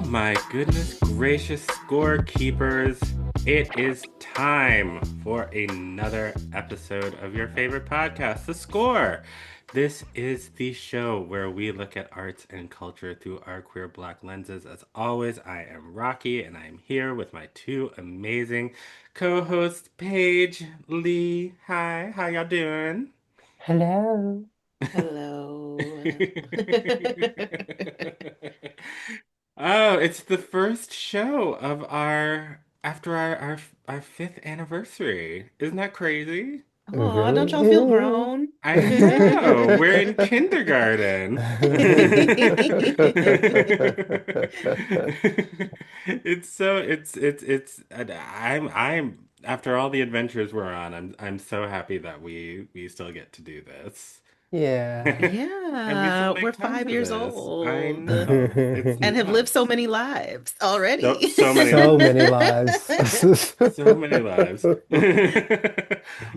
my goodness gracious, scorekeepers. It is time for another episode of your favorite podcast, The Score. This is the show where we look at arts and culture through our queer black lenses. As always, I am Rocky and I am here with my two amazing co-hosts, Paige, Lee. Hi, how y'all doing? Hello. Hello. Oh, it's the first show of our after our fifth anniversary. Isn't that crazy? It Oh, don't really y'all feel is. grown? I know. We're in kindergarten. It's I'm after all the adventures we're on, I'm so happy that we still get to do this. Yeah. And we still Yeah, we're make time five for years this. I old know. It's and have lived so nuts. many lives So, already. so many So lives. many lives. So many lives.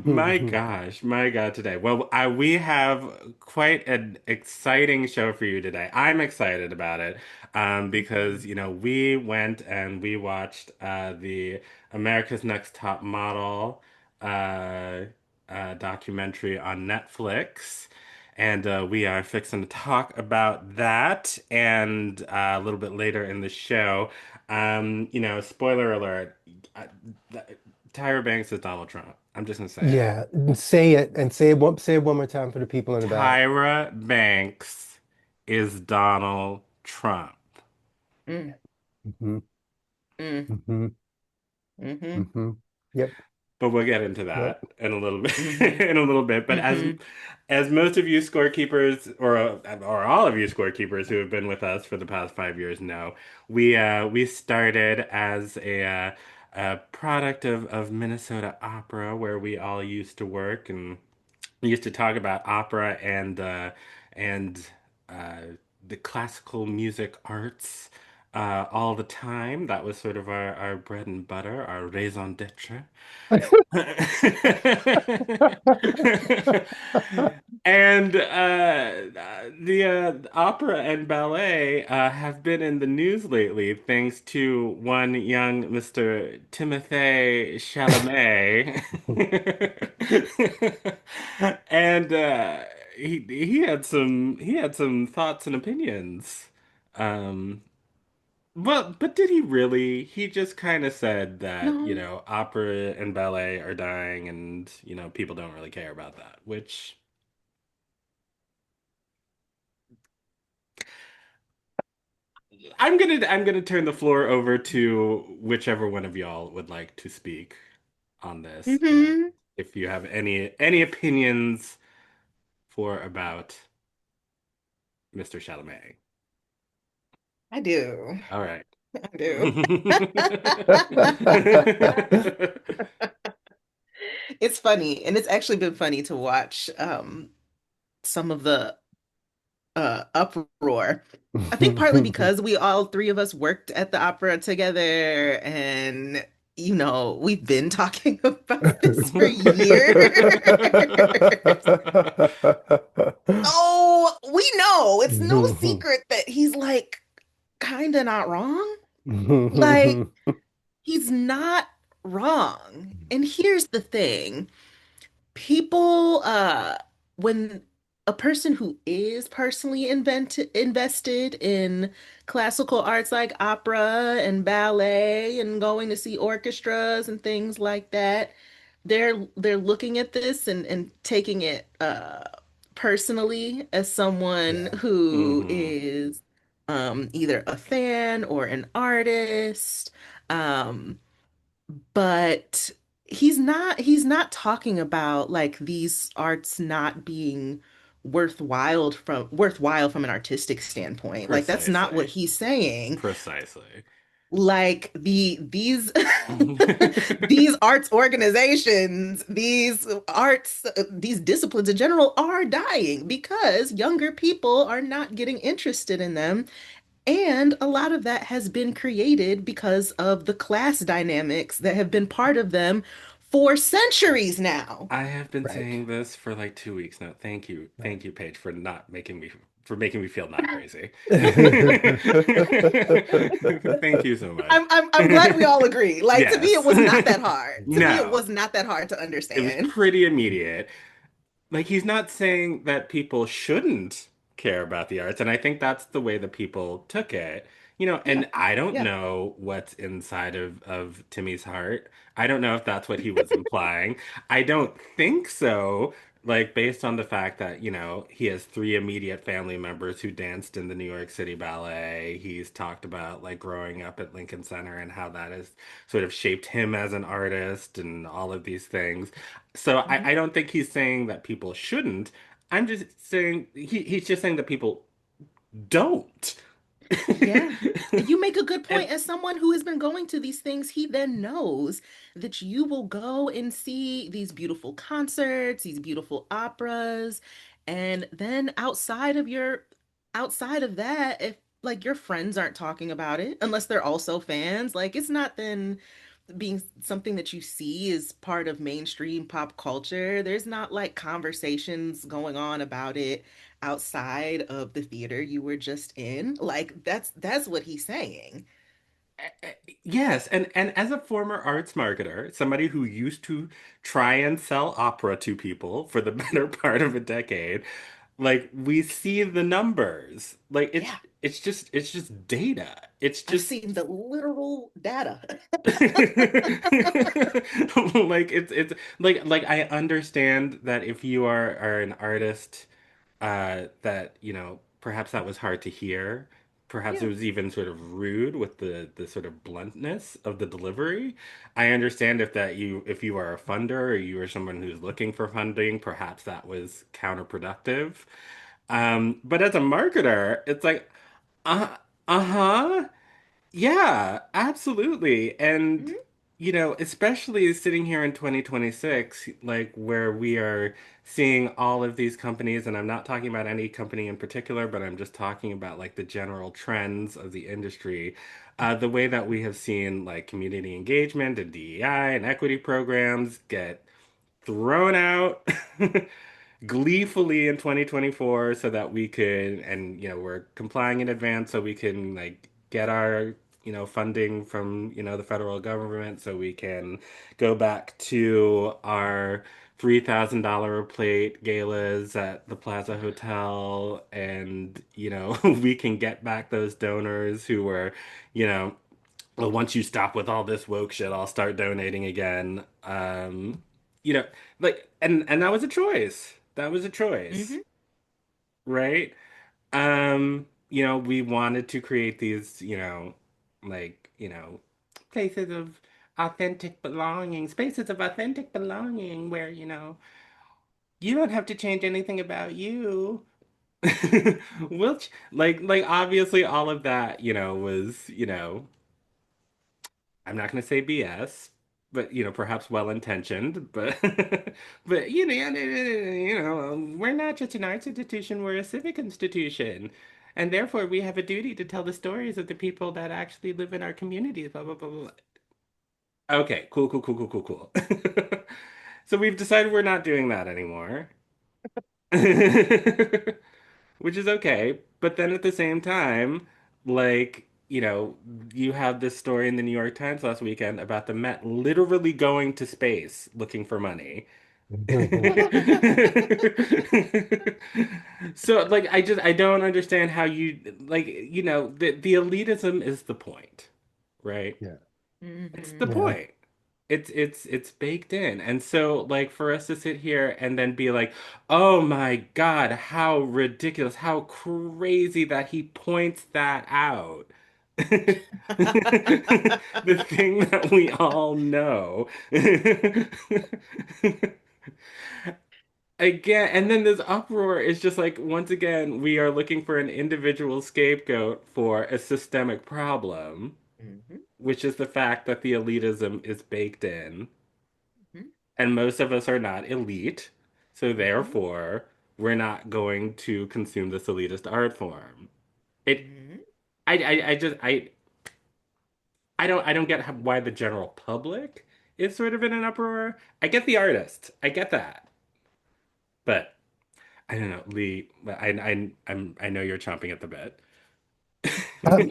My gosh, my God, today. Well, we have quite an exciting show for you today. I'm excited about it because, Mhm. we went and we watched the America's Next Top Model uh, documentary on Netflix. And we are fixing to talk about that and a little bit later in the show. Spoiler alert, uh, Tyra Banks is Donald Trump. I'm just gonna say it. Yeah. Say it and say it one more time for the people in the back. Tyra Banks is Donald Trump. Mm, Hmm. mm, Hmm. mm-hmm, Hmm. Yep. But we'll get into Yep. that in a little bit. mm-hmm, In a little bit. But mm-hmm. as most of you scorekeepers, or all of you scorekeepers who have been with us for the past 5 years know, we started as a product of Minnesota Opera, where we all used to work, and we used to talk about opera and uh, the classical music arts all the time. That was sort of our bread and butter, our raison d'être. And the opera and ballet have been in the news lately, thanks to one young Mr. Timothée Chalamet. And he had some thoughts and opinions. Um, but did he really? He just kind of said that, No. opera and ballet are dying and, people don't really care about that, which I'm gonna turn the floor over to whichever one of y'all would like to speak on this. And Mm-hmm. if you have any opinions for about Mr. Chalamet. I do. All right. I do. It's funny, and it's actually been funny to watch some of the uproar. I think partly because we all three of us worked at the opera together and we've been talking about this for years. Oh, we know it's no secret that he's like kind of not wrong. Like he's not wrong. And here's the thing. People when a person who is personally invested in classical arts like opera and ballet and going to see orchestras and things like that, they're looking at this and taking it personally as someone Yeah. who Hmm. is either a fan or an artist. Um, but he's not talking about like these arts not being worthwhile from an artistic standpoint. Like that's not what Precisely. he's saying. Precisely. Like these these arts organizations, these disciplines in general are dying because younger people are not getting interested in them, and a lot of that has been created because of the class dynamics that have been part of them for centuries now. I have been Right. saying this for like 2 weeks now. Right. thank you, Paige, for not making me for making me feel not crazy. Thank you so much. I'm glad we all agree. Like to me, it Yes. was not that hard. To me, it No, was not that hard to it was understand. pretty immediate. Like he's not saying that people shouldn't care about the arts, and I think that's the way that people took it. Yeah. And I don't Yeah. know what's inside of Timmy's heart. I don't know if that's what he was implying. I don't think so. Like based on the fact that, he has three immediate family members who danced in the New York City Ballet. He's talked about like growing up at Lincoln Center and how that has sort of shaped him as an artist and all of these things. So Mhm. I don't think he's saying that people shouldn't. I'm just saying he's just saying that people don't. Yeah. You make a good And point. As someone who has been going to these things, he then knows that you will go and see these beautiful concerts, these beautiful operas, and then outside of that, if like your friends aren't talking about it, unless they're also fans, like it's not then being something that you see is part of mainstream pop culture. There's not like conversations going on about it outside of the theater you were just in. Like that's what he's saying. yes, and as a former arts marketer, somebody who used to try and sell opera to people for the better part of a decade, like we see the numbers. Like Yeah, it's just data. It's I've just seen the literal data. like it's like I understand that if you are an artist, that perhaps that was hard to hear. Perhaps it Yeah. was even sort of rude with the sort of bluntness of the delivery. I understand if you are a funder or you are someone who's looking for funding, perhaps that was counterproductive. But as a marketer, it's like, uh, uh-huh. Yeah, absolutely. And, Mhm. especially sitting here in 2026, like where we are seeing all of these companies, and I'm not talking about any company in particular, but I'm just talking about like the general trends of the industry. The way that we have seen like community engagement and DEI and equity programs get thrown out gleefully in 2024 so that we could, and we're complying in advance so we can like get our funding from the federal government so we can go back to our $3,000 a plate galas at the Plaza Hotel, and we can get back those donors who were you know well, once you stop with all this woke shit, I'll start donating again. You know, like, and that was a choice. That was a choice, Hmm. right? We wanted to create these, like, places of authentic belonging, spaces of authentic belonging where, you don't have to change anything about you. Which, like obviously all of that, was, I'm not going to say BS, but perhaps well-intentioned. But but we're not just an arts institution; we're a civic institution, and therefore we have a duty to tell the stories of the people that actually live in our communities. Blah blah blah blah. Okay, cool, cool, cool, cool, cool, cool. So we've decided we're not doing that anymore. Which is okay. But then at the same time, like, you have this story in the New York Times last weekend about the Met literally going to space looking for money. So, like, I don't understand how you like, the elitism is the point, right? Yeah. It's the Hmm. Yeah. point. It's baked in. And so like for us to sit here and then be like, "Oh my God, how ridiculous, how crazy that he points that out." The thing that we all know. Again, and then this uproar is just like, once again, we are looking for an individual scapegoat for a systemic problem, Hmm. which is the fact that the elitism is baked in. Hmm. And most of us are not elite, so Hmm. therefore we're not going to consume this elitist art form. It, Hmm. I just, I don't get why the general public is sort of in an uproar. I get the artist, I get that, but I don't know, Lee. I know you're chomping at the bit.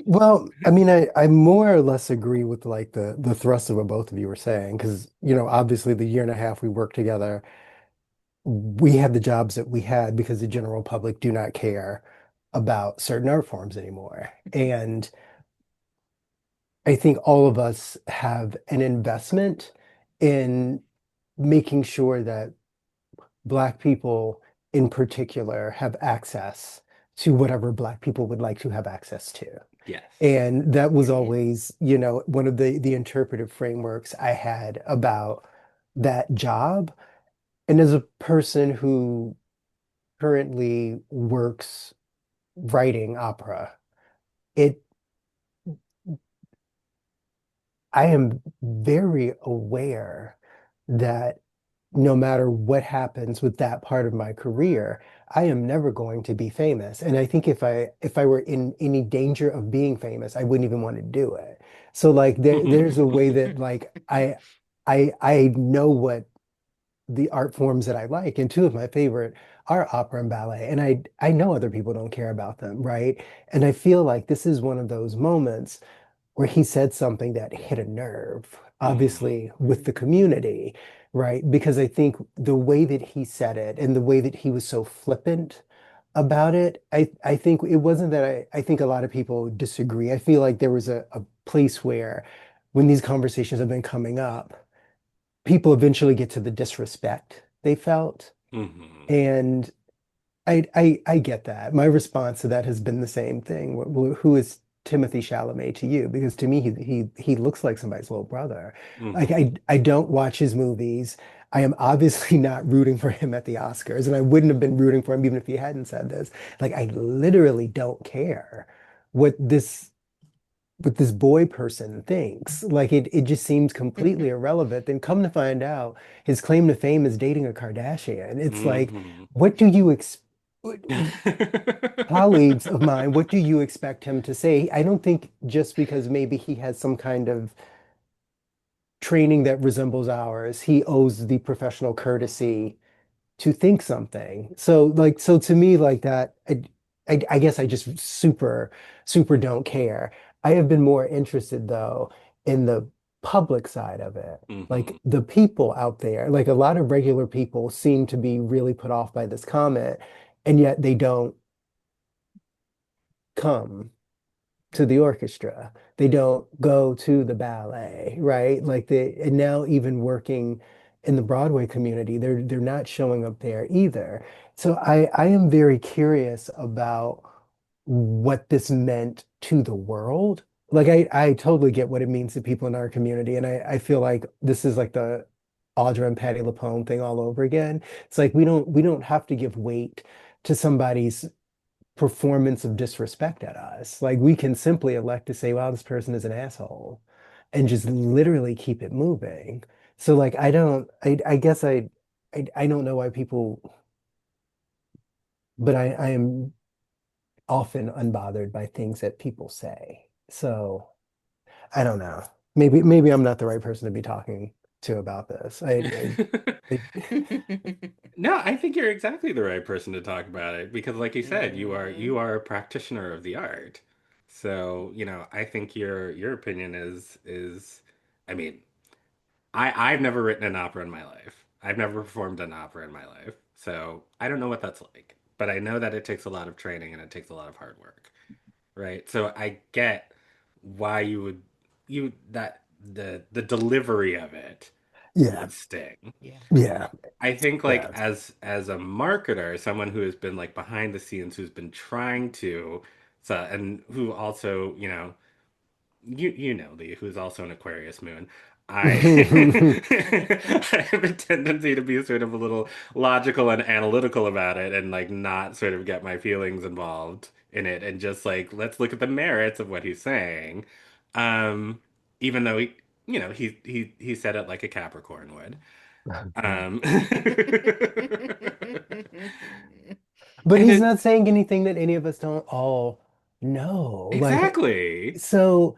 Well, I mean, I more or less agree with like the thrust of what both of you were saying, because obviously the year and a half we worked together, we had the jobs that we had because the general public do not care about certain art forms anymore. And I think all of us have an investment in making sure that Black people in particular have access to whatever Black people would like to have access to. Yes. And that was Period. always, one of the interpretive frameworks I had about that job. And as a person who currently works writing opera, it I am very aware that no matter what happens with that part of my career, I am never going to be famous. And I think if I were in any danger of being famous, I wouldn't even want to do it. So like there's a way that like I know what the art forms that I like, and two of my favorite are opera and ballet. And I know other people don't care about them, right? And I feel like this is one of those moments where he said something that hit a nerve, Mhm. obviously, with the community, right? Because I think the way that he said it and the way that he was so flippant about it, I think it wasn't that I think a lot of people disagree. I feel like there was a place where when these conversations have been coming up, people eventually get to the disrespect they felt. Mhm. And I get that. My response to that has been the same thing. Who is Timothée Chalamet to you? Because to me, he looks like somebody's little brother. Like Mhm. I don't watch his movies. I am obviously not rooting for him at the Oscars, and I wouldn't have been rooting for him even if he hadn't said this. Like I literally don't care what this boy person thinks. Like it just seems completely irrelevant. Then come to find out, his claim to fame is dating a Kardashian. It's like, Mhm. what do you expect? Colleagues of mine, what do you expect him to say? I don't think just because maybe he has some kind of training that resembles ours, he owes the professional courtesy to think something. So to me, like that, I guess I just super don't care. I have been more interested though in the public side of it. Like Mhm. the people out there, like a lot of regular people seem to be really put off by this comment, and yet they don't come to the orchestra. They don't go to the ballet, right? Like and now even working in the Broadway community, they're not showing up there either. So I am very curious about what this meant to the world. Like I totally get what it means to people in our community. And I feel like this is like the Audra and Patti LuPone thing all over again. It's like we don't have to give weight to somebody's performance of disrespect at us. Like we can simply elect to say, wow, this person is an asshole, and just literally keep it moving. So like I guess I don't know why people, but I am often unbothered by things that people say. So I don't know. Maybe I'm not the right person to be talking to about this. I No, I think you're exactly the right person to talk about it because, like you said, Mhm. you are a practitioner of the art. So, I think your opinion is, I mean, I've never written an opera in my life. I've never performed an opera in my life. So I don't know what that's like. But I know that it takes a lot of training and it takes a lot of hard work. Right? So I get why you that the delivery of it yeah, would sting. Yeah. yeah, I think like yeah. as a marketer, someone who has been like behind the scenes, who's been trying to, so and who also, you know Lee, who's also an Aquarius moon. I I have a tendency to be sort of a little logical and analytical about it and like not sort of get my feelings involved in it and just like let's look at the merits of what he's saying. Um, Even though he said it like a Capricorn would. Um, But and he's it not saying anything that any of us don't all know. Like, exactly. so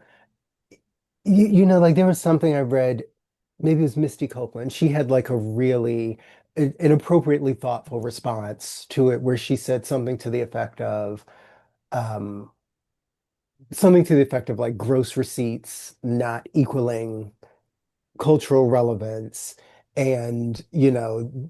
like there was something I read. maybe it was Misty Copeland. She had like a really an appropriately thoughtful response to it where she said um, something to the effect of like gross receipts not equaling cultural relevance, and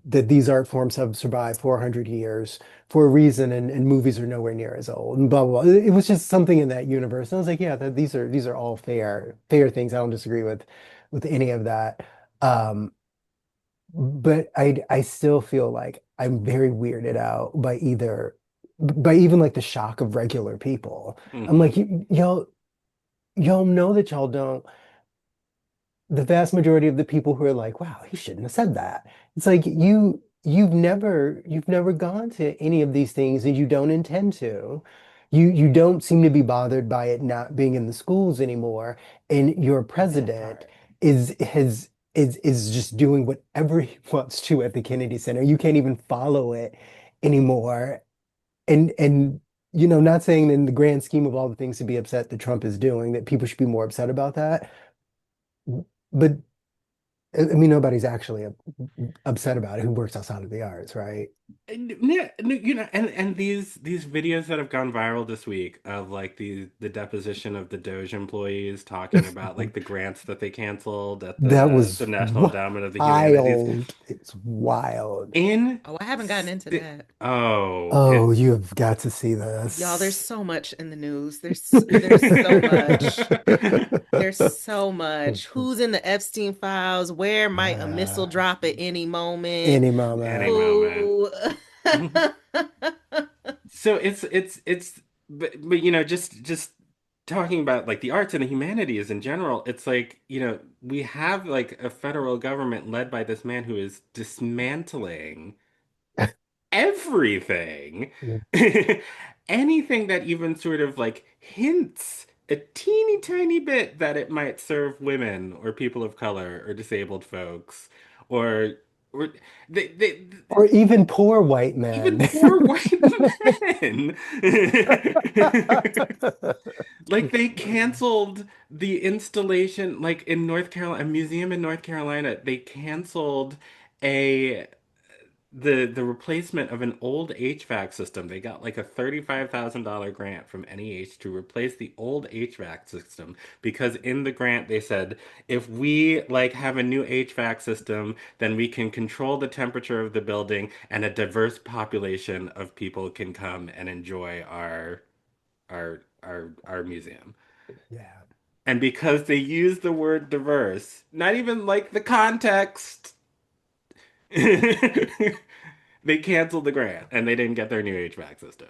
that these art forms have survived 400 years for a reason, and movies are nowhere near as old, and blah blah blah. It was just something in that universe, and I was like, yeah, these are all fair things. I don't disagree with any of that. um but I still feel like I'm very weirded out by even like the shock of regular people. I'm Hmm. like, y'all know that y'all don't, the vast majority of the people who are like, wow, he shouldn't have said that. It's like you've never gone to any of these things, and you don't intend to. You don't seem to be bothered by it not being in the schools anymore. And your That president part. is just doing whatever he wants to at the Kennedy Center. You can't even follow it anymore. And not saying in the grand scheme of all the things to be upset that Trump is doing, that people should be more upset about that. But I mean, nobody's actually upset about it who works outside of the arts, right? Yeah, and these videos that have gone viral this week of like the deposition of the Doge employees talking about like the grants that they canceled at That the was National Endowment of the Humanities. wild. It's wild. In Oh, I haven't gotten into that. oh, Oh, it's you've got to see Y'all, there's this. so much in the news. There's so much. There's so much. Who's in the Epstein files? Where might a missile Uh, drop at any moment? any any moment. moment. Who? So it's but just talking about like the arts and the humanities in general, it's like, we have like a federal government led by this man who is dismantling everything. Anything that even sort of like hints a teeny tiny bit that it might serve women or people of color or disabled folks or or they Or even poor white even men. poor white men. Like they canceled the installation, like in North Carolina, a museum in North Carolina, they canceled a the replacement of an old HVAC system. They got like a $35,000 grant from NEH to replace the old HVAC system because in the grant they said if we like have a new HVAC system, then we can control the temperature of the building and a diverse population of people can come and enjoy our museum. Yeah. And because they use the word diverse, not even like the context, they canceled the grant and they didn't get their new HVAC system.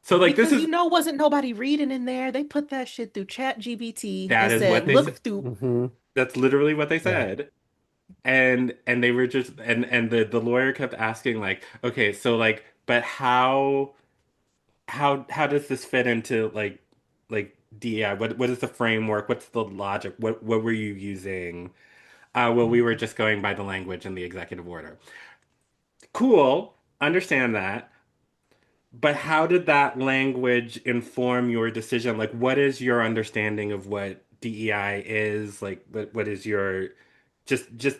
So like this Because is wasn't nobody reading in there. They put that shit through Chat GBT that and is what said, they said. look through. Hmm. That's literally what they Yeah. said. And they were just and the lawyer kept asking like, okay, so like, but how does this fit into like DEI? What is the framework? What's the logic? What were you using? Well, we were just going by the language in the executive order. Cool, understand that. But how did that language inform your decision? Like, what is your understanding of what DEI is? Like, what is your just just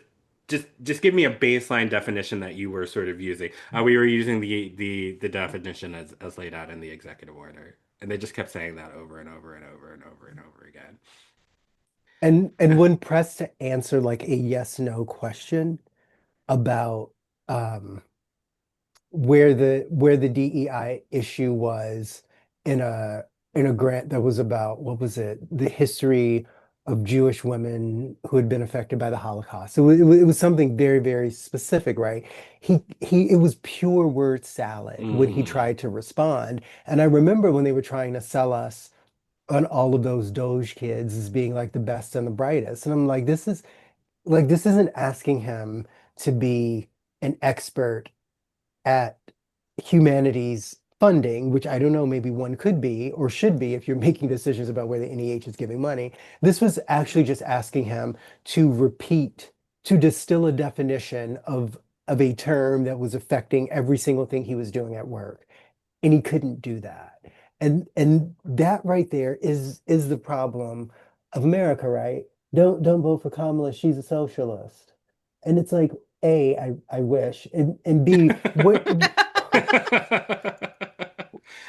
just give me a baseline definition that you were sort of using. We were using the definition as laid out in the executive order, and they just kept saying that over and over and over and over and over again. And when pressed to answer like a yes no question about um where the DEI issue was in a grant that was about, what was it? The history of Jewish women who had been affected by the Holocaust. It was something very, very specific, right? He it was pure word salad when he Hmm. tried to respond. And I remember when they were trying to sell us on all of those Doge kids as being like the best and the brightest. And I'm like, this isn't asking him to be an expert at humanities funding, which I don't know, maybe one could be or should be if you're making decisions about where the NEH is giving money. This was actually just asking him to repeat, to distill a definition of a term that was affecting every single thing he was doing at work. And he couldn't do that. And that right there is the problem of America, right? don't vote for Kamala, she's a socialist. And it's like, A, I wish. And B, what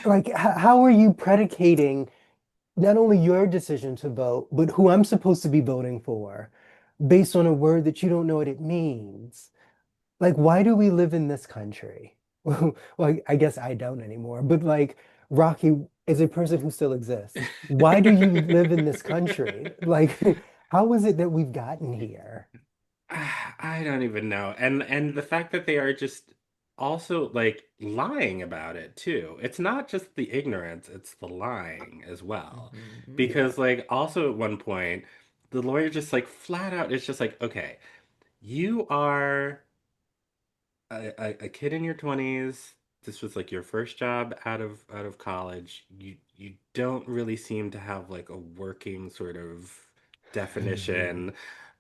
like how are you predicating not only your decision to vote, but who I'm supposed to be voting for based on a word that you don't know what it means? Like, why do we live in this country? Well, I guess I don't anymore, but like, Rocky is a person who still exists. Why do you live in this country? Like, how is it that we've gotten here? I don't even know. And the fact that they are just also like lying about it too. It's not just the ignorance, it's the lying as well. Mhm. Because like also at one point, the lawyer just like flat out it's just like, okay, you are a kid in your 20s. This was like your first job out of college. You don't really seem to have like a working sort of definition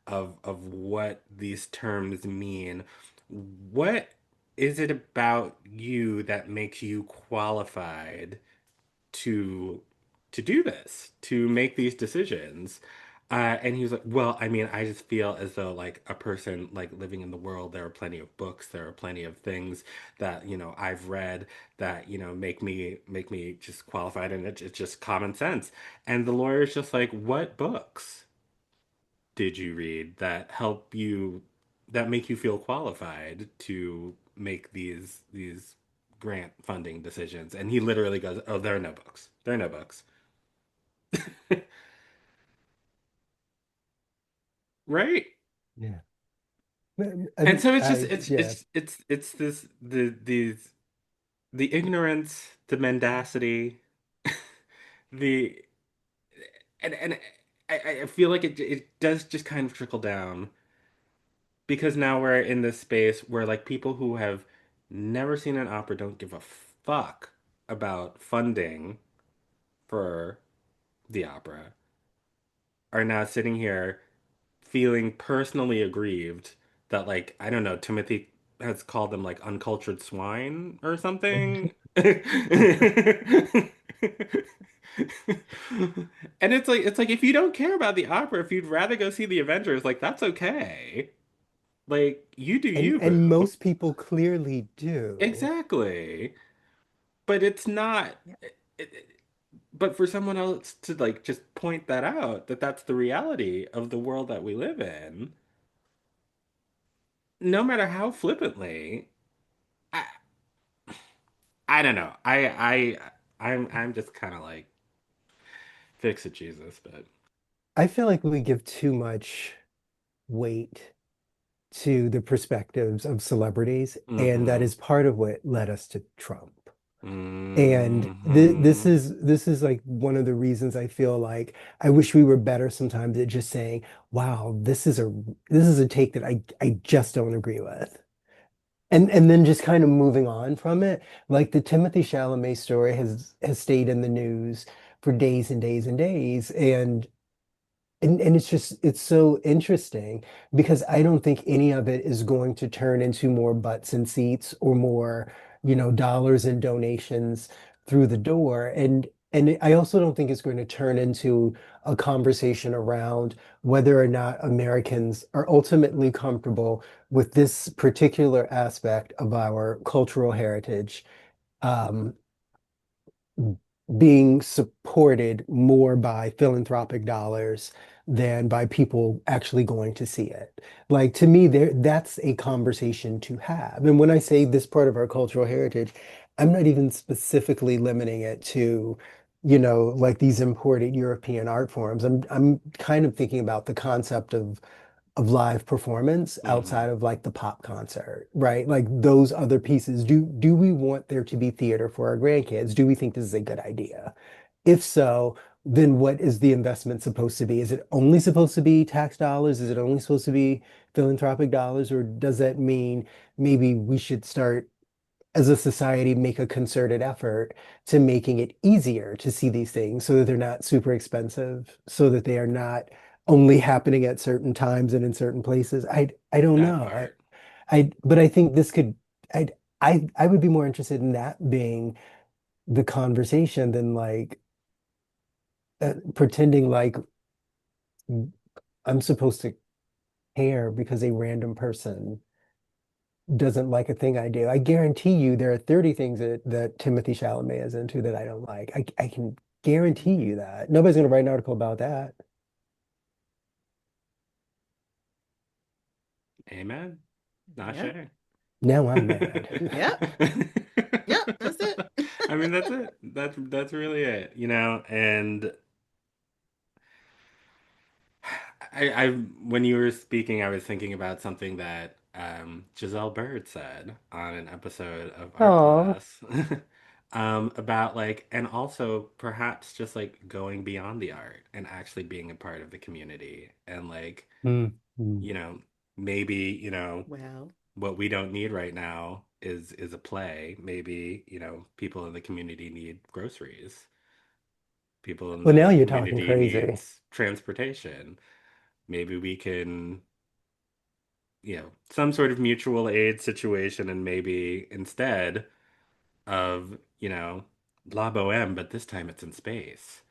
of what these terms mean. What is it about you that makes you qualified to to do this, to make these decisions? And he was like, well, I mean, I just feel as though like a person like living in the world, there are plenty of books, there are plenty of things that, I've read that, make me just qualified and it's just common sense. And the lawyer's just like, what books did you read that help you that make you feel qualified to make these grant funding decisions? And he literally goes, "Oh, there are no books. There are no books." Right? Yeah. And so it's just I, it's yeah. it's it's it's this the ignorance, the mendacity, the and I feel like it does just kind of trickle down because now we're in this space where like people who have never seen an opera don't give a fuck about funding for the opera are now sitting here feeling personally aggrieved that like I don't know, Timothy has called them like uncultured swine or something. And it's like if you don't care about the opera, if you'd rather go see the Avengers, like that's okay. Like you do you, And boo. most people clearly do. Exactly. But it's not but for someone else to like just point that out that that's the reality of the world that we live in, no matter how flippantly, I I don't know. I'm just kind of like fix it, Jesus, but I feel like we give too much weight to the perspectives of celebrities, and that mm-hmm. is part of what led us to Trump. And Mm-hmm. this is like one of the reasons I feel like I wish we were better sometimes at just saying, "Wow, this is a take that I just don't agree with," and then just kind of moving on from it. Like the Timothy Chalamet story has stayed in the news for days and days and days, and it's just it's so interesting because I don't think any of it is going to turn into more butts and seats or more, dollars and donations through the door. And I also don't think it's going to turn into a conversation around whether or not Americans are ultimately comfortable with this particular aspect of our cultural heritage. Um, being supported more by philanthropic dollars than by people actually going to see it. Like to me, that's a conversation to have. And when I say this part of our cultural heritage, I'm not even specifically limiting it to, like these imported European art forms. I'm kind of thinking about the concept of live performance Mm-hmm. outside of like the pop concert, right? Like those other pieces. Do we want there to be theater for our grandkids? Do we think this is a good idea? If so, then what is the investment supposed to be? Is it only supposed to be tax dollars? Is it only supposed to be philanthropic dollars? Or does that mean maybe we should start as a society make a concerted effort to making it easier to see these things so that they're not super expensive, so that they are not only happening at certain times and in certain places. I don't That know. part. But I think this could I I would be more interested in that being the conversation than like pretending like I'm supposed to care because a random person doesn't like a thing I do. I guarantee you there are 30 things that Timothy Chalamet is into that I don't like. I can guarantee you that. Nobody's going to write an article about that. Amen. Not Yeah. sure. Now I'm mad. Yep. Yep. That's it. I mean, that's it. That's really it, and I when you were speaking, I was thinking about something that Giselle Bird said on an episode of Art Oh. Class about like, and also perhaps just like going beyond the art and actually being a part of the community and like, Mm, mm. you know, maybe, Well, what we don't need right now is a play. Maybe, people in the community need groceries. People in Well, now the you're talking community crazy. needs transportation. Maybe we can, some sort of mutual aid situation, and maybe instead of, La Boheme, but this time it's in space.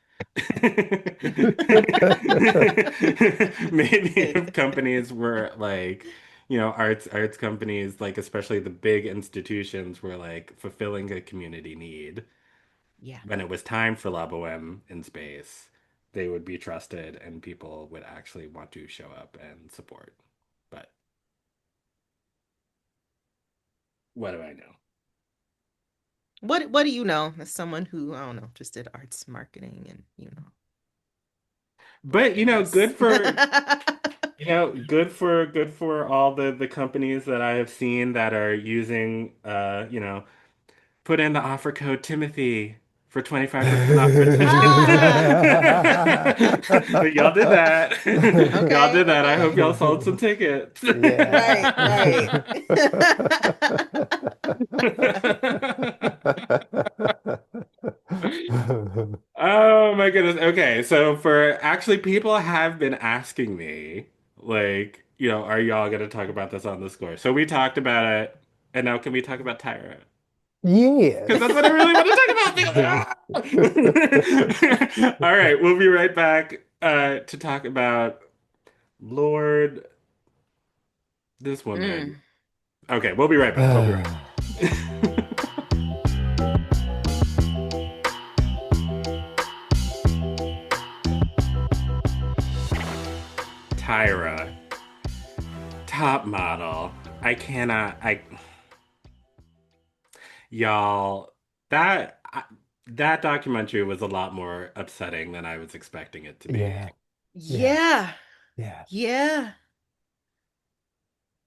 Maybe if companies were like, arts companies, like especially the big institutions, were like fulfilling a community need. yeah. When it was time for La Boheme in space, they would be trusted and people would actually want to show up and support. But what do I know? What do you know as someone who, I don't know, just did arts marketing and, But yes. good for all the companies that I have seen that are using put in the offer code Timothy for 25% off your tickets. Y'all did that. Y'all Okay, did that. I hope okay. y'all sold some tickets. Right, right. Yeah. Oh my goodness. Okay, so for actually people have been asking me, like, are y'all gonna talk about this on the score? So we talked about it, and now can we talk about Tyra? Because that's Yes. what I really want to talk about. All right, we'll be right back to talk about Lord, this woman. Mm. Okay, we'll be right back. We'll be right back. Tyra, top model. I cannot. Y'all, that documentary was a lot more upsetting than I was expecting it to be. Yeah. Yeah. Yeah, Yeah. yeah.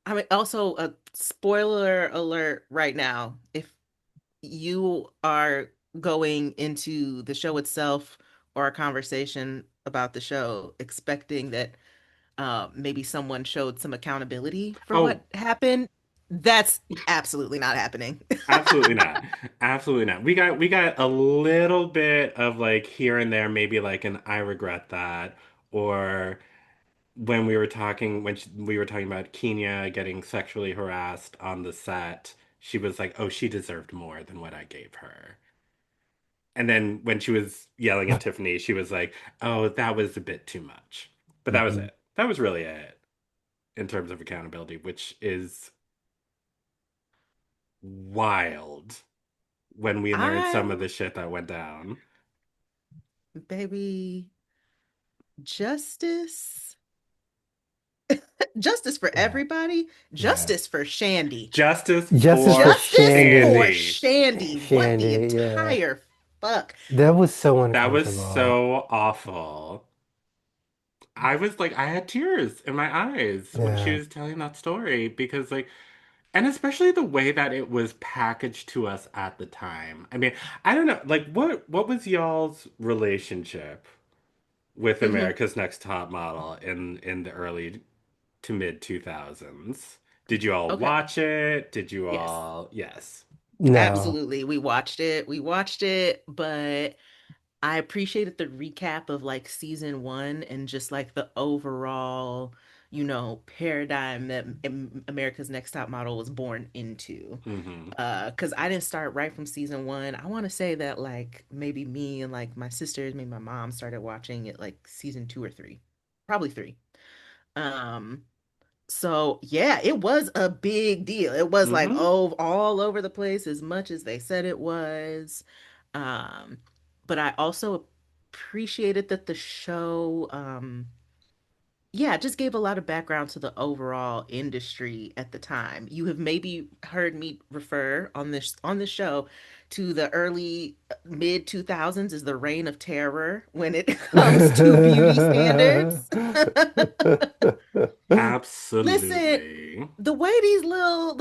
I mean, also a spoiler alert right now. If you are going into the show itself or a conversation about the show expecting that maybe someone showed some accountability for Oh, what happened, that's absolutely not happening. absolutely not. Absolutely not. We got a little bit of like here and there, maybe like an I regret that, or when we were talking about Kenya getting sexually harassed on the set, she was like, "Oh, she deserved more than what I gave her." And then when she was yelling at Tiffany, she was like, "Oh, that was a bit too much." But that was Mhm. it. That was really it in terms of accountability, which is wild when we learned some of I, the shit that went down. baby, justice, justice for Yeah. everybody, Yeah. justice for Shandy, Justice Justice for for justice for Shandy. Shandy. Shandy. What the Shandy, yeah. entire fuck? That was so That was uncomfortable. so awful. I was like, I had tears in my eyes when she Yeah. was telling that story because, like, and especially the way that it was packaged to us at the time. I mean, I don't know, like, what was y'all's relationship with Hmm. America's Next Top Model in the early to mid 2000s? Did you all Okay. watch it? Did you Yes. all? Yes. No. Absolutely. We watched it. We watched it, but I appreciated the recap of like season one and just like the overall, paradigm that America's Next Top Model was born into. Hmm. Because I didn't start right from season one. I want to say that like maybe me and like my sisters, maybe my mom started watching it like season two or three, probably three. Um, so yeah, it was a big deal. It was like, Mm-hmm. oh, all over the place as much as they said it was. Um, but I also appreciated that the show, yeah, it just gave a lot of background to the overall industry at the time. You have maybe heard me refer on this show to the early mid 2000s as the reign of terror when it comes to beauty standards. Listen, Absolutely. the way these little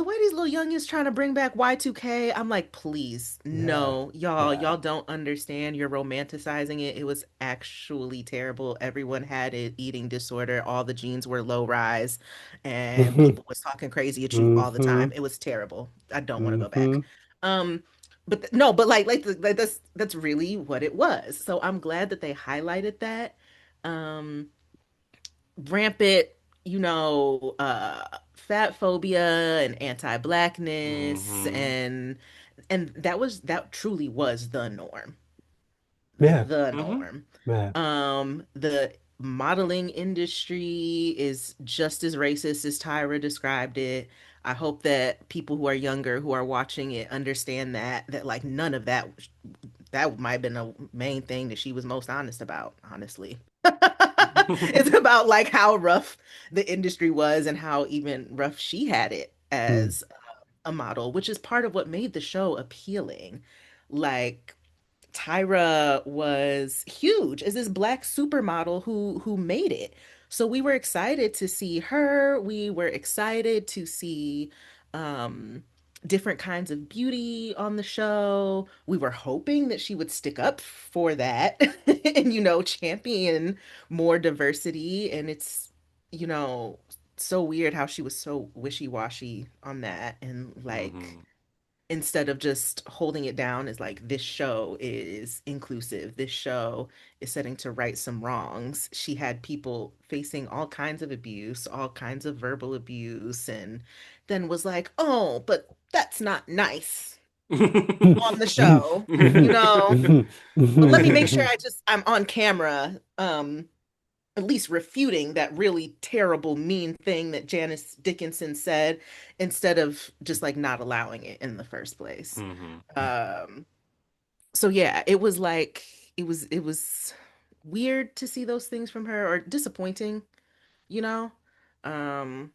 youngins trying to bring back Y2K, I'm like, please, Yeah. no, Yeah. y'all don't understand. You're romanticizing it. It was actually terrible. Everyone had an eating disorder. All the genes were low rise, and people was talking crazy at you all the time. Hmm. It was terrible. I don't want to go back. Hmm. Um, no, but that's really what it was. So I'm glad that they highlighted that. Um, rampant, fat phobia and anti-blackness Mm-hmm. and that truly was the norm. Yeah. The Mm-hmm. norm. Yeah. The modeling industry is just as racist as Tyra described it. I hope that people who are younger who are watching it understand that like none of that might have been the main thing that she was most honest about, honestly. It's about like how rough the industry was and how even rough she had it Mm. as a model, which is part of what made the show appealing. Like Tyra was huge as this black supermodel who made it. So we were excited to see her. We were excited to see um different kinds of beauty on the show. We were hoping that she would stick up for that and champion more diversity and it's you know so weird how she was so wishy-washy on that and like Mm-hmm. instead of just holding it down as like this show is inclusive, this show is setting to right some wrongs. She had people facing all kinds of abuse, all kinds of verbal abuse, and then was like, oh, but that's not nice on the show, you know. But let me make sure I'm on camera, at least refuting that really terrible, mean thing that Janice Dickinson said instead of just like not allowing it in the first place. Mm-hmm. Um, so yeah, it was like it was weird to see those things from her or disappointing, you know? Um,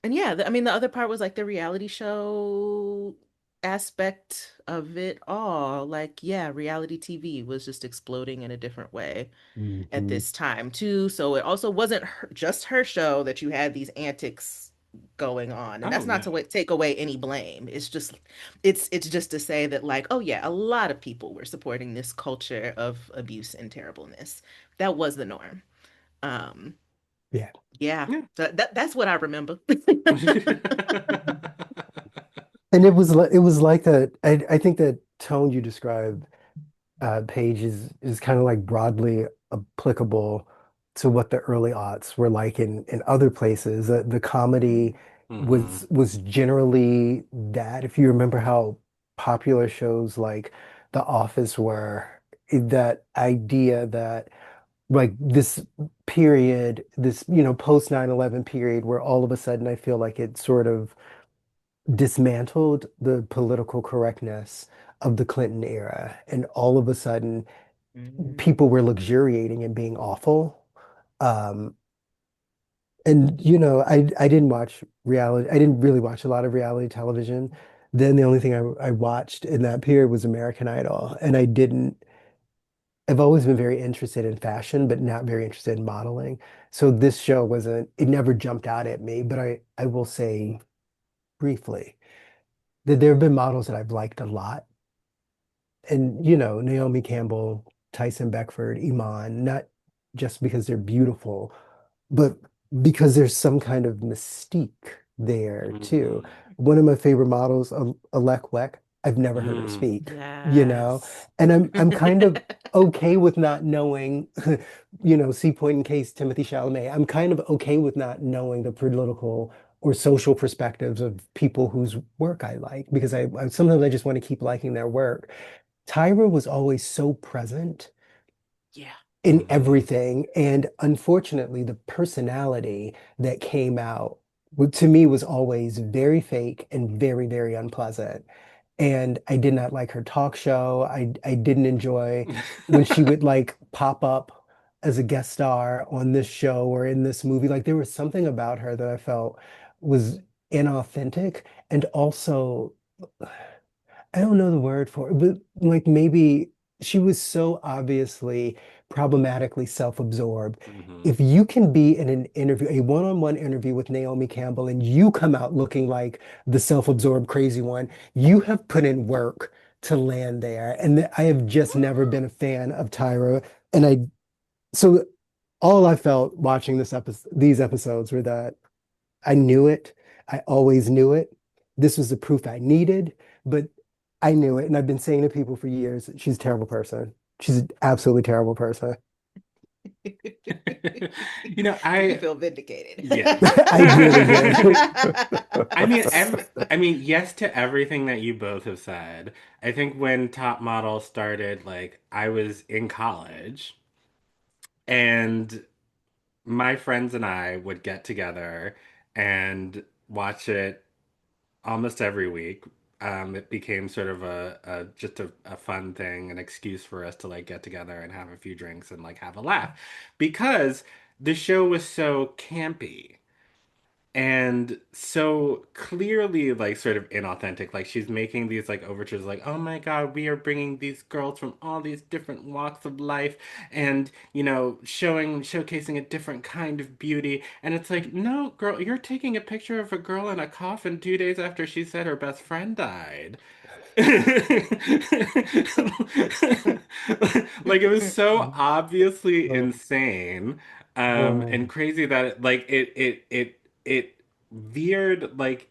and yeah, I mean the other part was like the reality show aspect of it all. Like, yeah, reality TV was just exploding in a different way at Mhm. this time too. So it also wasn't just her show that you had these antics going on. And Oh that's not no. to take away any blame. It's just to say that like, oh yeah, a lot of people were supporting this culture of abuse and terribleness. That was the norm. Um, Yeah. yeah, Yeah. that's what I remember. And it was like that. I think that tone you described, Paige, is kind of like broadly applicable to what the early aughts were like in other places. The comedy Mm-hmm. was generally that. If you remember how popular shows like The Office were, that idea that like this period, this, post 9/11 period where all of a sudden I feel like it sort of dismantled the political correctness of the Clinton era. And all of a sudden, Mhm. people were luxuriating and being awful. Um, and I didn't watch reality. I didn't really watch a lot of reality television. Then the only thing I watched in that period was American Idol, and I didn't. I've always been very interested in fashion, but not very interested in modeling. So this show wasn't. It never jumped out at me. But I will say briefly that there have been models that I've liked a lot. And Naomi Campbell, Tyson Beckford, Iman, not just because they're beautiful, but because there's some kind of mystique there too. Mm-hmm. One of my favorite models, Alec Weck, I've never heard her Mm. speak, Yes. and I'm kind of okay with not knowing, see point in case Timothy Chalamet. I'm kind of okay with not knowing the political or social perspectives of people whose work I like because I sometimes I just want to keep liking their work. Tyra was always so present Yeah. in Hmm. everything. And unfortunately, the personality that came out to me was always very fake and very, very unpleasant. And I did not like her talk show. I didn't enjoy when she would like pop up as a guest star on this show or in this movie. Like there was something about her that I felt was inauthentic and also I don't know the word for it, but like maybe she was so obviously problematically self-absorbed. Hmm. If you can be in an interview, a one-on-one interview with Naomi Campbell, and you come out looking like the self-absorbed crazy one, you have put in work to land there. And I have just never been a fan of Tyra. And so all I felt watching these episodes were that I knew it. I always knew it. This was the proof I needed, but I knew it. And I've been saying to people for years, she's a terrible person. She's an absolutely terrible person. You know, Do you I feel vindicated? yes. I really do. I mean, yes to everything that you both have said. I think when Top Model started, like I was in college and my friends and I would get together and watch it almost every week. It became sort of a just a fun thing, an excuse for us to like get together and have a few drinks and like have a laugh because the show was so campy and so clearly like sort of inauthentic. Like she's making these like overtures like, oh my god, we are bringing these girls from all these different walks of life and showcasing a different kind of beauty, and it's like, no girl, you're taking a picture of a girl in a coffin 2 days after she said her best friend died. Like it was so obviously Oh, insane, and oh, crazy that it veered like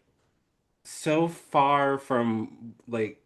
so far from like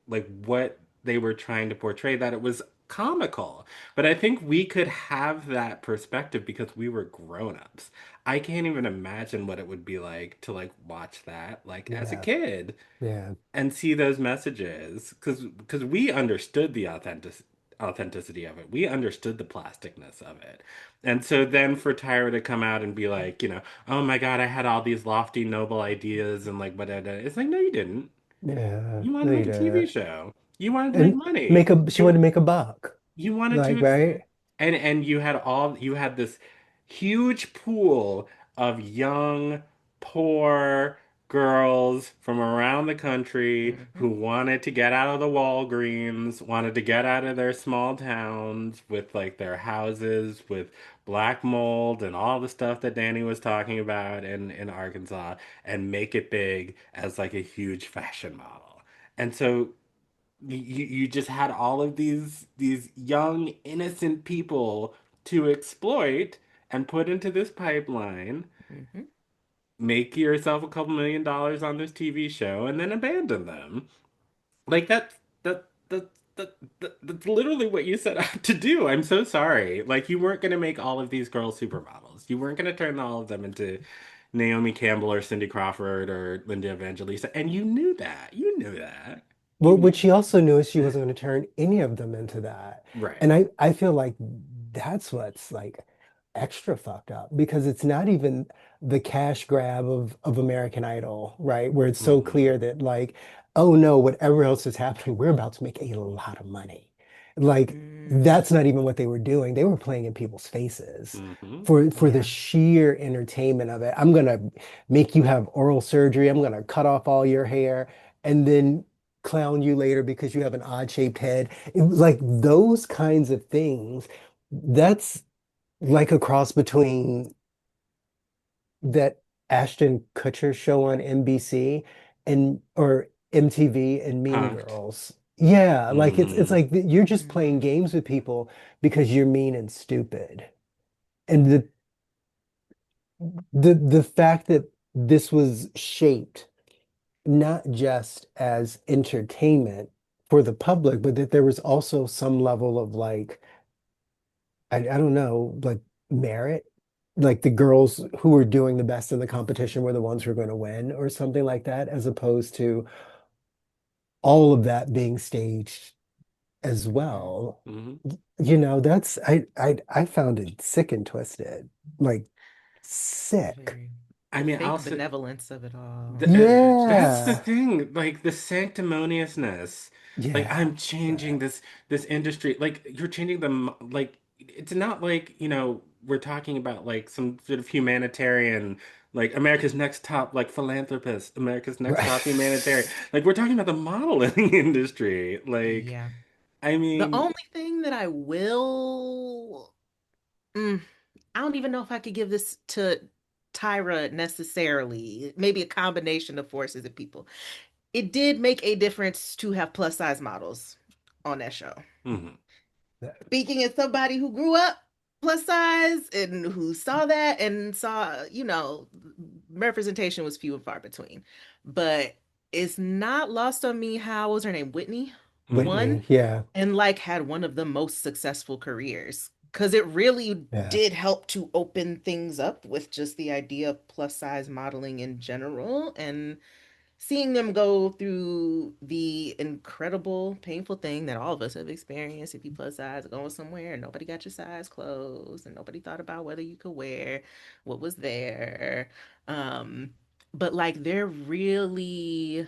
what they were trying to portray that it was comical. But I think we could have that perspective because we were grown-ups. I can't even imagine what it would be like to like watch that like as a yeah, kid yeah, and see those messages because we understood the authenticity of it. We understood the plasticness of it. And so then for Tyra to come out and be like, oh my God, I had all these lofty, noble ideas and like whatever. It's like, no, you didn't. yeah. You wanted No, to you make a TV didn't. show. You wanted to make And money. she wanted to make a buck. You wanted to Like, right? and you had this huge pool of young, poor girls from around the country who Mhm. wanted to get out of the Walgreens, wanted to get out of their small towns with like their houses with black mold and all the stuff that Danny was talking about in Arkansas and make it big as like a huge fashion model. And so you just had all of these young innocent people to exploit and put into this pipeline, Mhm. make yourself a couple $1 million on this TV show and then abandon them. Like that's literally what you set out to do. I'm so sorry. Like you weren't going to make all of these girls supermodels. You weren't going to turn all of them into Naomi Campbell or Cindy Crawford or Linda Evangelista, and you knew that. You knew that. You Well, knew what she also knew is she wasn't going to turn any of them into that. right. And I feel like that's what's like extra fucked up because it's not even the cash grab of American Idol, right? Where it's so Hmm. clear that like, oh no, whatever else is happening, we're about to make a lot of money. Like Mm. that's not even what they were doing. They were playing in people's faces Hmm. for the Yeah. sheer entertainment of it. I'm gonna make you have oral surgery. I'm gonna cut off all your hair. And then clown you later because you have an odd-shaped head. It was like those kinds of things. That's like a cross between that Ashton Kutcher show on NBC and or MTV and Mean Punked. Girls. Yeah, like it's Hmm. like you're just playing Mhm. games with people because you're mean and stupid. And the fact that this was shaped not just as entertainment for the public, but that there was also some level of like, I don't know, like merit. Like the girls who were doing the best in the competition were the ones who were going to win, or something like that, as opposed to all of that being staged as Hmm. well. Hmm. That's I found it sick and twisted. Like sick. Very. I The mean, fake also, benevolence of it all. that's the Yeah. thing, like the sanctimoniousness. Like Yeah. I'm changing Yeah. this industry. Like you're changing them. Like it's not like, we're talking about like some sort of humanitarian, like America's next top like philanthropist, America's next Right. top humanitarian. Like we're talking about the modeling industry. Like, Yeah. I The mean, only thing that I will, mm, I don't even know if I could give this to Tyra necessarily. Maybe a combination of forces and people. It did make a difference to have plus size models on that show. mhm. Speaking as somebody who grew up plus size and who saw that and saw, representation was few and far between. But it's not lost on me how, what was her name? Whitney won Whitney. Yeah. and like had one of the most successful careers. Because it really Yeah. did help to open things up with just the idea of plus size modeling in general. And seeing them go through the incredible, painful thing that all of us have experienced if you plus size going somewhere and nobody got your size clothes and nobody thought about whether you could wear what was there. Um, but like they're really,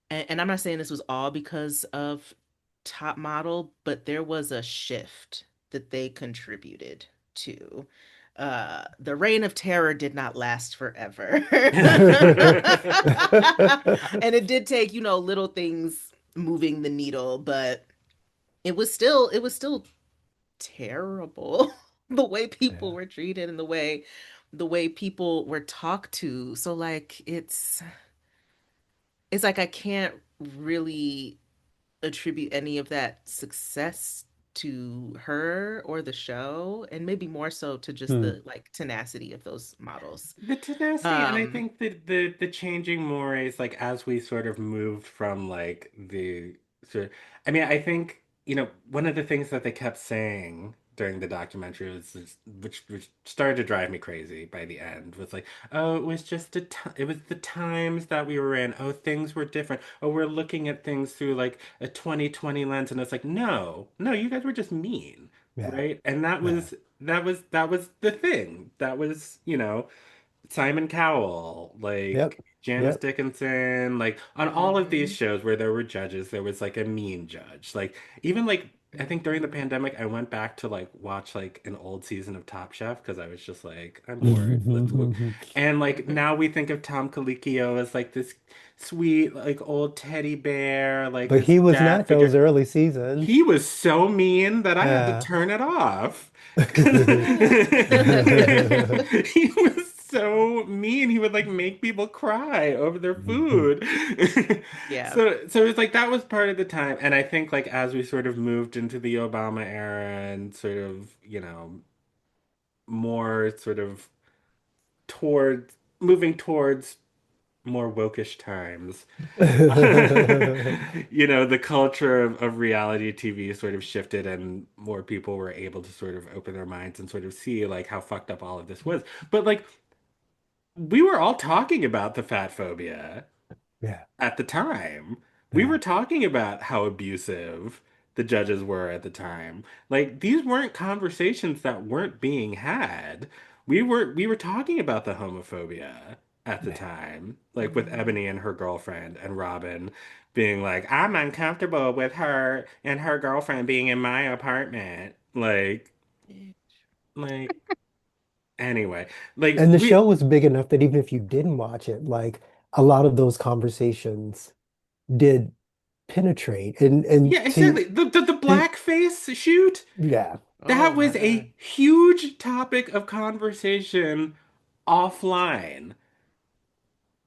and I'm not saying this was all because of Top Model, but there was a shift that they contributed to. The reign of terror did not last forever. And it did take, little things moving the needle, but it was still terrible the way people Yeah. were treated and the way people were talked to. So like it's like I can't really attribute any of that success to her or the show, and maybe more so to just Hmm. the like tenacity of those models. The tenacity, and I Um, think that the changing mores, like as we sort of moved from like the sort of, I mean, I think, one of the things that they kept saying during the documentary which started to drive me crazy by the end, was like, oh, it was just it was the times that we were in. Oh, things were different. Oh, we're looking at things through like a 2020 lens, and it's like, no, no, you guys were just mean, Yeah. right? And that Yeah. was that was the thing. That was, Simon Cowell, Yep. like Janice Yep. Dickinson, like on all of these mhm. shows where there were judges, there was like a mean judge. Like even like I think during the Mhm. pandemic, I went back to like watch like an old season of Top Chef because I was just like, I'm bored. Let's move. And like Mhm. now we think of Tom Colicchio as like this sweet like old teddy bear, like But this he was dad not those figure. early seasons. He was so mean that I had to Yeah. turn it off. 'Cause Yeah. he was so mean. He would like make people cry over their food. Yeah. So it's like that was part of the time. And I think like as we sort of moved into the Obama era and sort of, more sort of towards moving towards more wokish times. The culture of reality TV sort of shifted and more people were able to sort of open their minds and sort of see like how fucked up all of this was. But like we were all talking about the fat phobia Yeah. at the time. We were Yeah. talking about how abusive the judges were at the time. Like these weren't conversations that weren't being had. We were talking about the homophobia at the Yeah. time, like with Mhm. Ebony and her girlfriend and Robin being like, I'm uncomfortable with her and her girlfriend being in my apartment. Like anyway, like And the we show was big enough that even if you didn't watch it, like a lot of those conversations did penetrate and yeah, exactly. The to blackface shoot. yeah. That Oh my was God. a huge topic of conversation offline.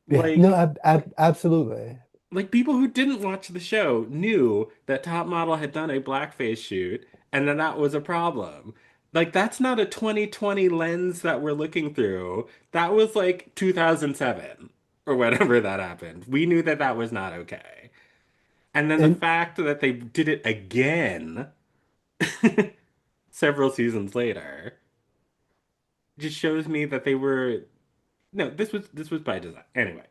Yeah. No, Like, absolutely. like people who didn't watch the show knew that Top Model had done a blackface shoot and that was a problem. Like, that's not a 2020 lens that we're looking through. That was like 2007 or whatever that happened. We knew that that was not okay. And then the And fact that they did it again several seasons later just shows me that they were. No, this was by design. Anyway,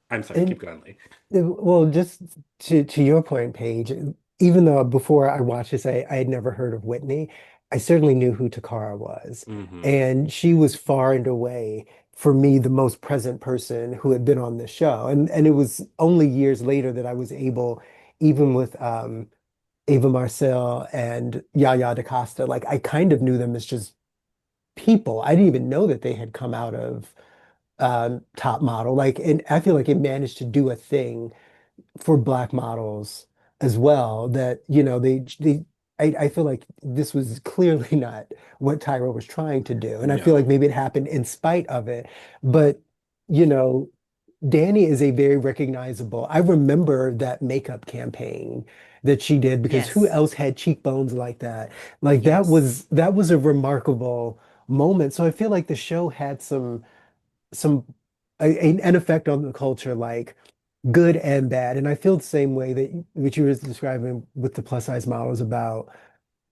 I'm sorry. and Keep going, Lee. well, just to your point, Paige. even though before I watched this, I had never heard of Whitney, I certainly knew who Takara was. Hmm. And she was far and away, for me, the most present person who had been on this show. And it was only years later that I was able, even with Ava Marcel and Yaya DaCosta, like I kind of knew them as just people. I didn't even know that they had come out of Top Model. Like, and I feel like it managed to do a thing for black models as well that, I feel like this was clearly not what Tyra was trying to do. And I feel like No. maybe it happened in spite of it. But, you know, Danny is a very recognizable. I remember that makeup campaign that she did because who Yes. else had cheekbones like that? Like Yes. that was a remarkable moment. So I feel like the show had some an effect on the culture, like good and bad. And I feel the same way that what you were describing with the plus size models about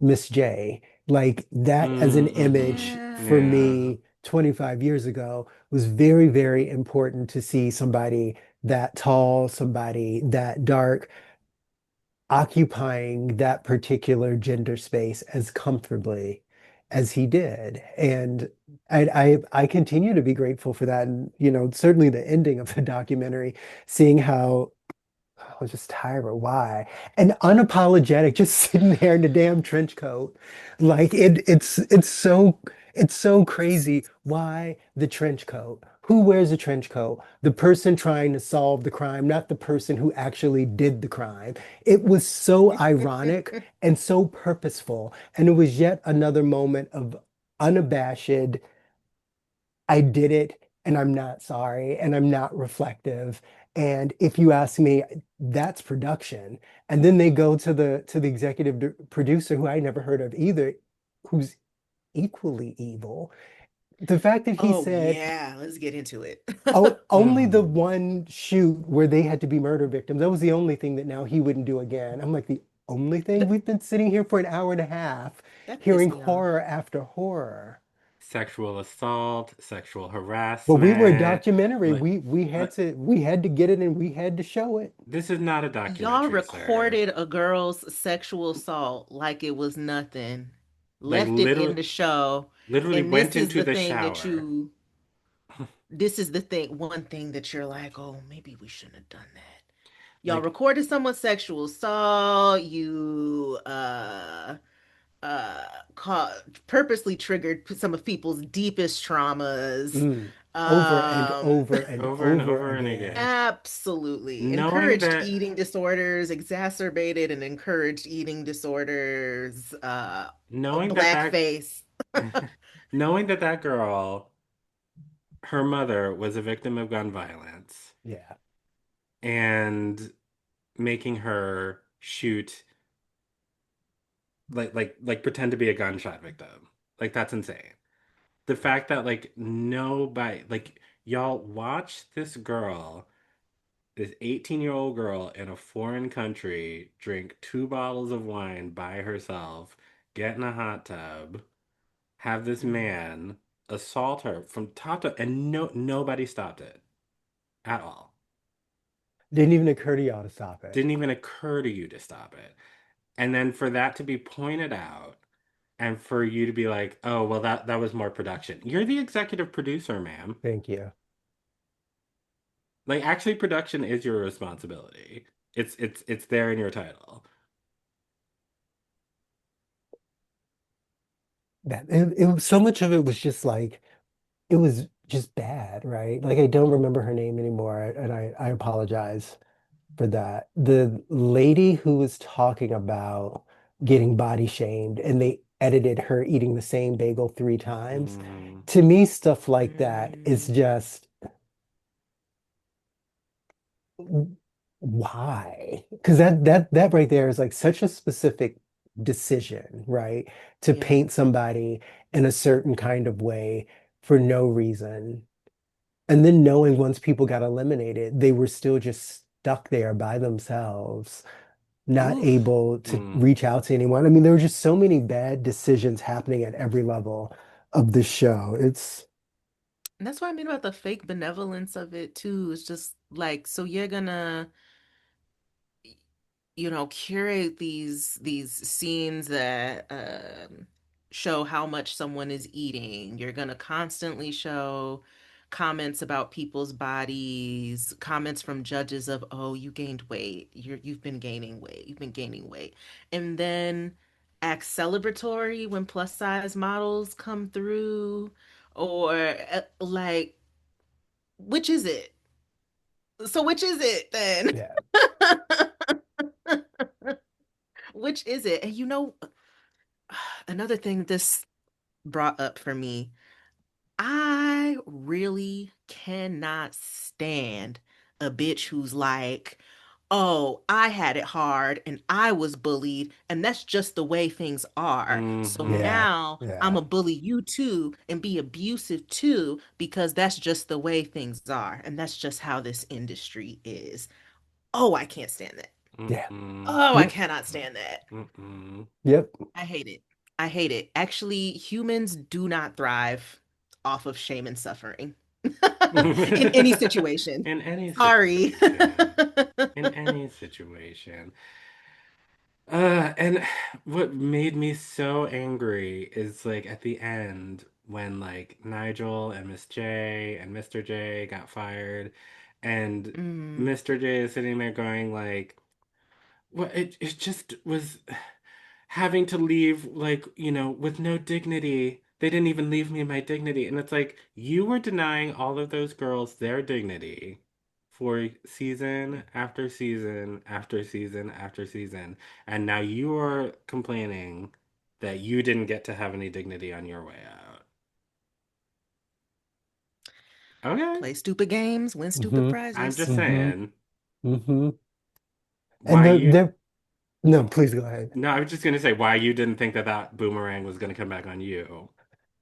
Miss J. Like that as an image Mm-hmm. Yeah. for Yeah. me 25 years ago was very, very important to see somebody that tall, somebody that dark, occupying that particular gender space as comfortably as he did. And I continue to be grateful for that. And, certainly the ending of the documentary, seeing how I was just tired, but why? And unapologetic, just sitting there in the damn trench coat. Like it's so crazy. Why the trench coat? Who wears a trench coat? The person trying to solve the crime, not the person who actually did the crime. It was so ironic and so purposeful. And it was yet another moment of unabashed I did it and I'm not sorry and I'm not reflective. And if you ask me, that's production. And then they go to the executive producer who I never heard of either, who's equally evil. The fact that he Oh said, yeah, let's get into it. oh, only the Mm. one shoot where they had to be murder victims, that was the only thing that now he wouldn't do again. I'm like, the only thing? Th- We've been sitting here for an hour and a half that pissed hearing me off. horror after horror. Sexual assault, sexual But we were a harassment. documentary. Like, We had to get it and we had to show it. this is not a Y'all documentary, sir. recorded a girl's sexual assault like it was nothing, Like left it in literally, the show, literally and went into the shower. this is the thing, one thing that you're like, oh, maybe we shouldn't have done that. Y'all Like, recorded someone's sexual assault, you uh ca purposely triggered some of people's deepest traumas. Mm. Over and Um, over and over and over over and again. again. absolutely. Knowing Encouraged that, eating disorders, exacerbated and encouraged eating disorders, knowing that blackface. knowing that that girl, her mother was a victim of gun violence Yeah. and making her shoot like pretend to be a gunshot victim. Like that's insane. The fact that like nobody like y'all watch this girl, this 18-year-old girl in a foreign country drink 2 bottles of wine by herself, get in a hot tub, have this man assault her from top to and nobody stopped it at all. Didn't even occur to y'all to stop it. Didn't even occur to you to stop it. And then for that to be pointed out and for you to be like, "Oh, well that was more production." You're the executive producer, ma'am. Thank you. Like actually production is your responsibility. It's there in your title. So much of it was just like it was just bad, right? Like I don't remember her name anymore, and I apologize for that. The lady who was talking about getting body shamed and they edited her eating the same bagel 3 times. Mm, To me, stuff like that is Mm, just why? Because that right there is like such a specific decision, right? To yeah. paint somebody in a certain kind of way for no reason. And then knowing once people got eliminated, they were still just stuck there by themselves, not Oof. able to mm. reach out to anyone. I mean, there were just so many bad decisions happening at every level of the show. It's And that's what I mean about the fake benevolence of it too. It's just like, so you're gonna curate these scenes that show how much someone is eating. You're gonna constantly show comments about people's bodies, comments from judges of, oh, you gained weight. You've been gaining weight. You've been gaining weight. And then act celebratory when plus size models come through, or like, which is it? So which is it then? Yeah. Which is it? And another thing this brought up for me, I really cannot stand a bitch who's like, oh, I had it hard and I was bullied, and that's just the way things are. So Mm-hmm. Yeah. now I'm Yeah. gonna bully you too and be abusive too because that's just the way things are. And that's just how this industry is. Oh, I can't stand that. Yeah. Mm-mm. Oh, I Yep. cannot stand that. Mm-mm. Yep. I hate it. I hate it. Actually, humans do not thrive off of shame and suffering in any situation. In any Sorry. situation. In any situation. And what made me so angry is like at the end when like Nigel and Miss J and Mr. J got fired, and Mm, Mr. J is sitting there going like, well, it just was having to leave, like, with no dignity. They didn't even leave me my dignity. And it's like, you were denying all of those girls their dignity for season after season after season after season. And now you are complaining that you didn't get to have any dignity on your way out. Okay. play stupid games, win stupid Hmm. I'm prizes. just Hmm. saying, Hmm. And why you. no, please go ahead. No, I was just gonna say why you didn't think that that boomerang was gonna come back on you.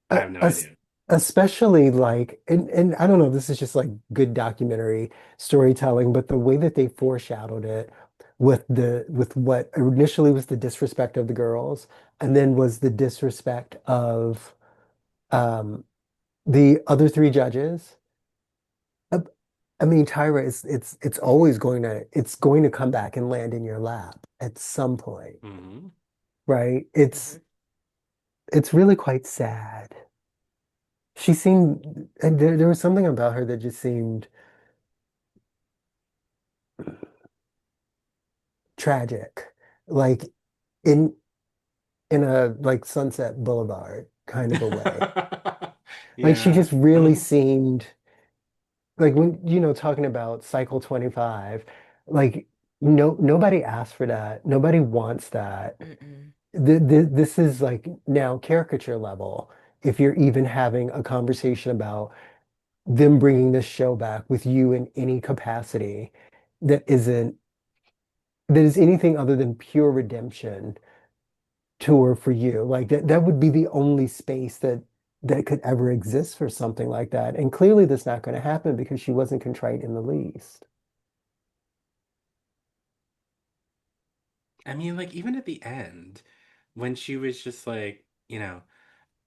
I Uh, have no es- idea. Especially like, and I don't know, this is just like good documentary storytelling, but the way that they foreshadowed it with what initially was the disrespect of the girls, and then was the disrespect of um the other three judges. Uh, I mean, Tyra is it's going to come back and land in your lap at some point, Hmm. right? Mhm. It's really quite sad. She seemed, and there was something about her that just seemed tragic, like in in a like Sunset Boulevard kind of a way. Like she Yeah. just really seemed like when talking about Cycle 25, like nobody asked for that. Nobody wants that. Mm-mm. This is like now caricature level. If you're even having a conversation about them bringing this show back with you in any capacity that isn't that is anything other than pure redemption tour for you. Like that would be the only space that could ever exist for something like that. And clearly that's not going to happen because she wasn't contrite in the least. I mean, like, even at the end, when she was just like,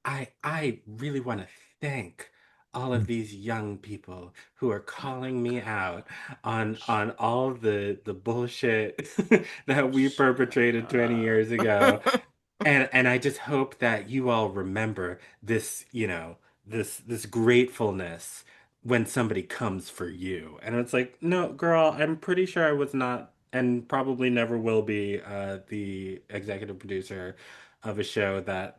I really want to thank all of these young people who are calling me out on all the bullshit that we perpetrated 20 years ago. And I just hope that you all remember this, this gratefulness when somebody comes for you. And it's like, no, girl, I'm pretty sure I was not and probably never will be the executive producer of a show that,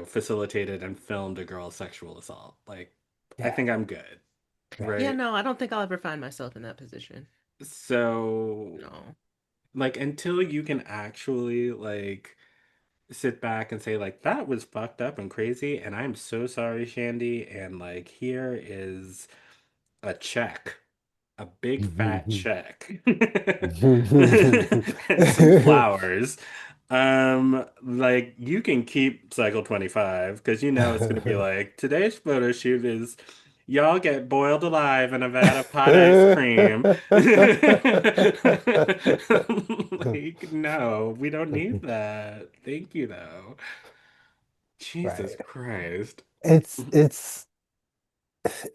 facilitated and filmed a girl's sexual assault. Like, I Yeah, think I'm good, yeah. Yeah, right? no, I don't think I'll ever find myself in that position. So, No. like, until you can actually, like, sit back and say like that was fucked up and crazy and I'm so sorry, Shandy, and like here is a check, a big fat check, and some flowers. Like you can keep cycle 25 because it's gonna be like today's photo shoot is y'all get boiled alive in a vat of hot ice cream. Like, no, we don't need that. Thank you though. Jesus Right. Christ. It's it's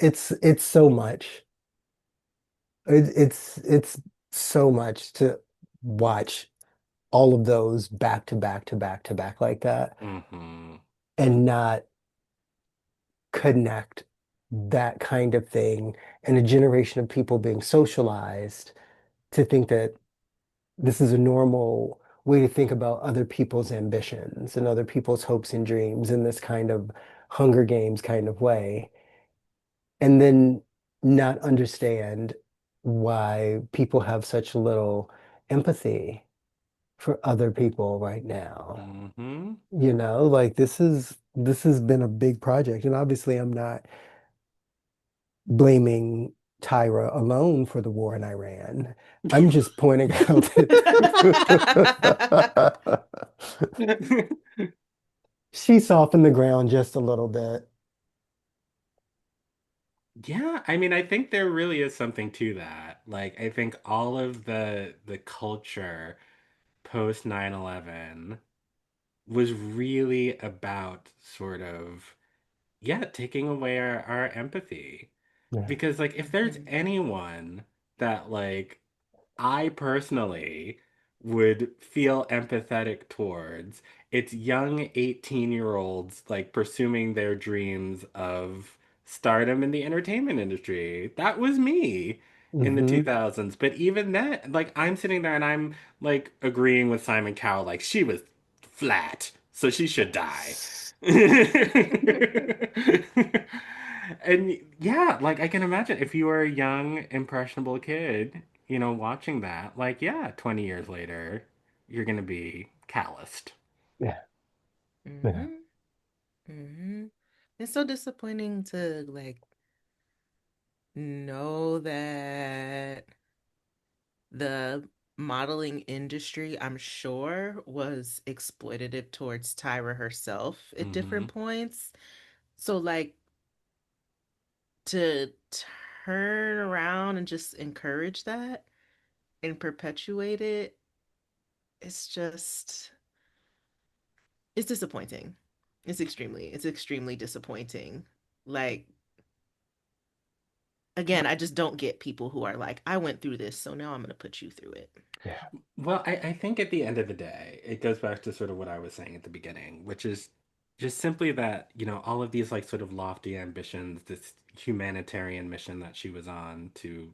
it's so much. It's so much to watch all of those back to back to back to back like that Hmm. and not connect that kind of thing and a generation of people being socialized to think that this is a normal way to think about other people's ambitions and other people's hopes and dreams in this kind of Hunger Games kind of way, and then not understand why people have such little empathy for other people right now. Hmm. Like this has been a big project, and obviously I'm not blaming Tyra alone for the war in Iran. I'm just pointing out that she softened the ground just a little bit. Yeah, I mean, I think there really is something to that. Like, I think all of the culture post 9/11 was really about sort of, yeah, taking away our empathy. Yeah. Because like if there's Mhm. anyone that like I personally would feel empathetic towards, it's young 18-year-olds like pursuing their dreams of stardom in the entertainment industry. That was me in the Hmm. 2000s. But even then, like I'm sitting there and I'm like agreeing with Simon Cowell, like she was flat, so she should die. And yeah, like I can imagine if you were a young, impressionable kid, watching that, like, yeah, 20 years later, you're gonna be calloused. Yeah. Yeah. Mhm. Mhm. It's so disappointing to like know that the modeling industry, I'm sure, was exploitative towards Tyra herself at Hmm. different points. So like to turn around and just encourage that and perpetuate it, it's just it's disappointing. It's extremely disappointing. Like again, I just don't get people who are like, I went through this, so now I'm gonna put you through it. Yeah. Well, I think at the end of the day, it goes back to sort of what I was saying at the beginning, which is just simply that, all of these like sort of lofty ambitions, this humanitarian mission that she was on to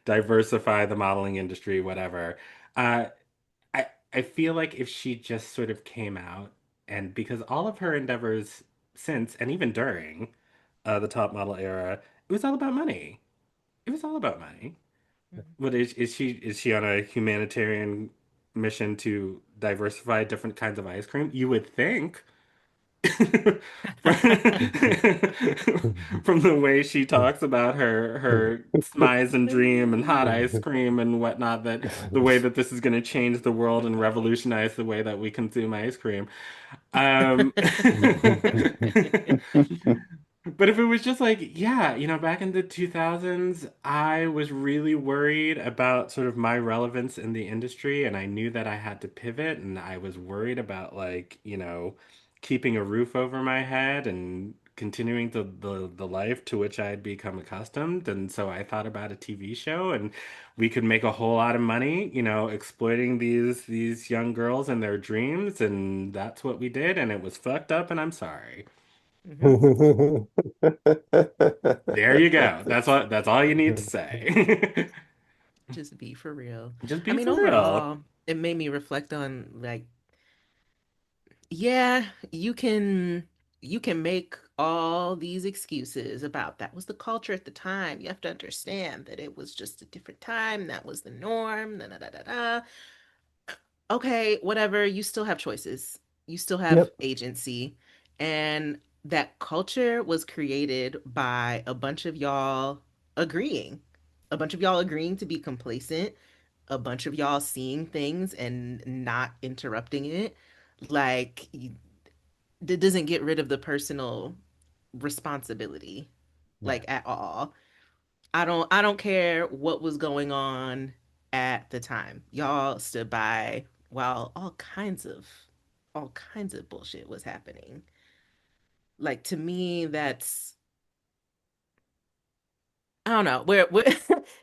diversify the modeling industry, whatever. Uh, I feel like if she just sort of came out and because all of her endeavors since and even during the top model era, it was all about money. It was all about money. Mhm. What is she on a humanitarian mission to diversify different kinds of ice cream? You would think. from, from the way she talks about her smize and dream and hot ice cream and whatnot, that the way that this is going to change the world and revolutionize the way that we consume ice cream. Um, But if it was just like, yeah, back in the 2000s, I was really worried about sort of my relevance in the industry, and I knew that I had to pivot, and I was worried about like, keeping a roof over my head and continuing the life to which I had become accustomed. And so I thought about a TV show, and we could make a whole lot of money, exploiting these young girls and their dreams, and that's what we did, and it was fucked up, and I'm sorry. Mhm. There you go. That's all you need to say. Just be for real. Just I be mean, for real. overall, it made me reflect on like, yeah, you can make all these excuses about that was the culture at the time. You have to understand that it was just a different time. That was the norm. Da, da, da, da, da. Okay, whatever. You still have choices. You still have Yep. agency. And that culture was created by a bunch of y'all agreeing. A bunch of y'all agreeing to be complacent, a bunch of y'all seeing things and not interrupting it. Like, it doesn't get rid of the personal responsibility, Yeah. like at all. I don't care what was going on at the time. Y'all stood by while all kinds of bullshit was happening. Like to me, that's I don't know where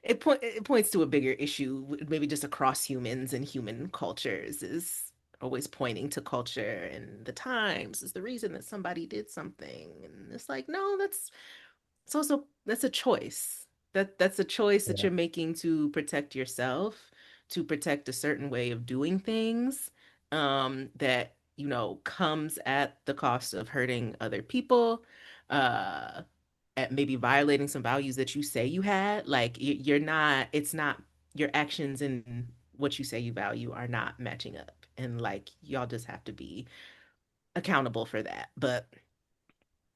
it points to a bigger issue, maybe just across humans and human cultures is always pointing to culture and the times is the reason that somebody did something. And it's like, no, it's also that's a choice. That's a choice that Yeah. you're making to protect yourself, to protect a certain way of doing things, that, comes at the cost of hurting other people, uh, at maybe violating some values that you say you had. Like you're not, it's not your actions and what you say you value are not matching up. And like y'all just have to be accountable for that. But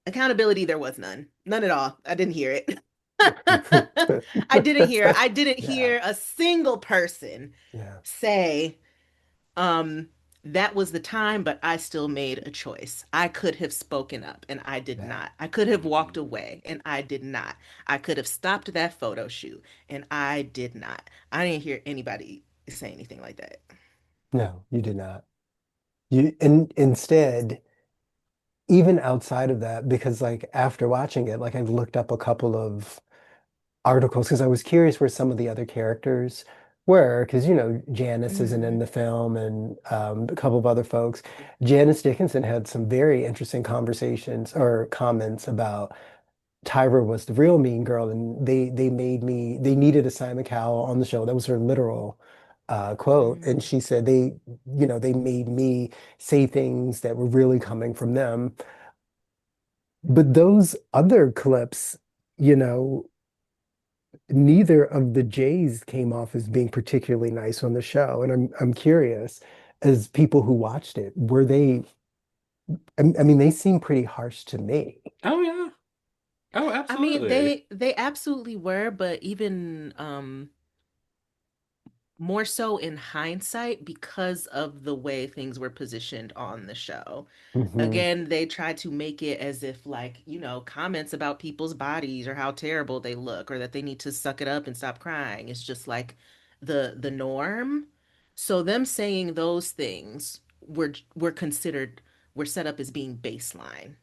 accountability, there was none. None at all. I didn't hear it. I didn't Yeah. hear a single person Yeah. say, um, that was the time, but I still made a choice. I could have spoken up and I did Yeah. not. I could have walked Mhm. away and I did not. I could have stopped that photo shoot and I did not. I didn't hear anybody say anything like that. No, you did not. You and instead, even outside of that, because like after watching it, like I've looked up a couple of articles because I was curious where some of the other characters were, because Janice isn't in Mm, the film, and a couple of other folks. Janice Dickinson had some very interesting conversations or comments about Tyra was the real mean girl, and they needed a Simon Cowell on the show. That was her literal quote, and mm, she said they made me say things that were really coming from them. But those other clips, you know, neither of the Jays came off as being particularly nice on the show. And I'm curious, as people who watched it, were they, I mean, they seem pretty harsh to me. Oh yeah. Oh, I mean, absolutely. they absolutely were, but even more so in hindsight because of the way things were positioned on the show. Hmm. Again, they tried to make it as if like, comments about people's bodies or how terrible they look or that they need to suck it up and stop crying. It's just like the norm. So them saying those things were considered were set up as being baseline,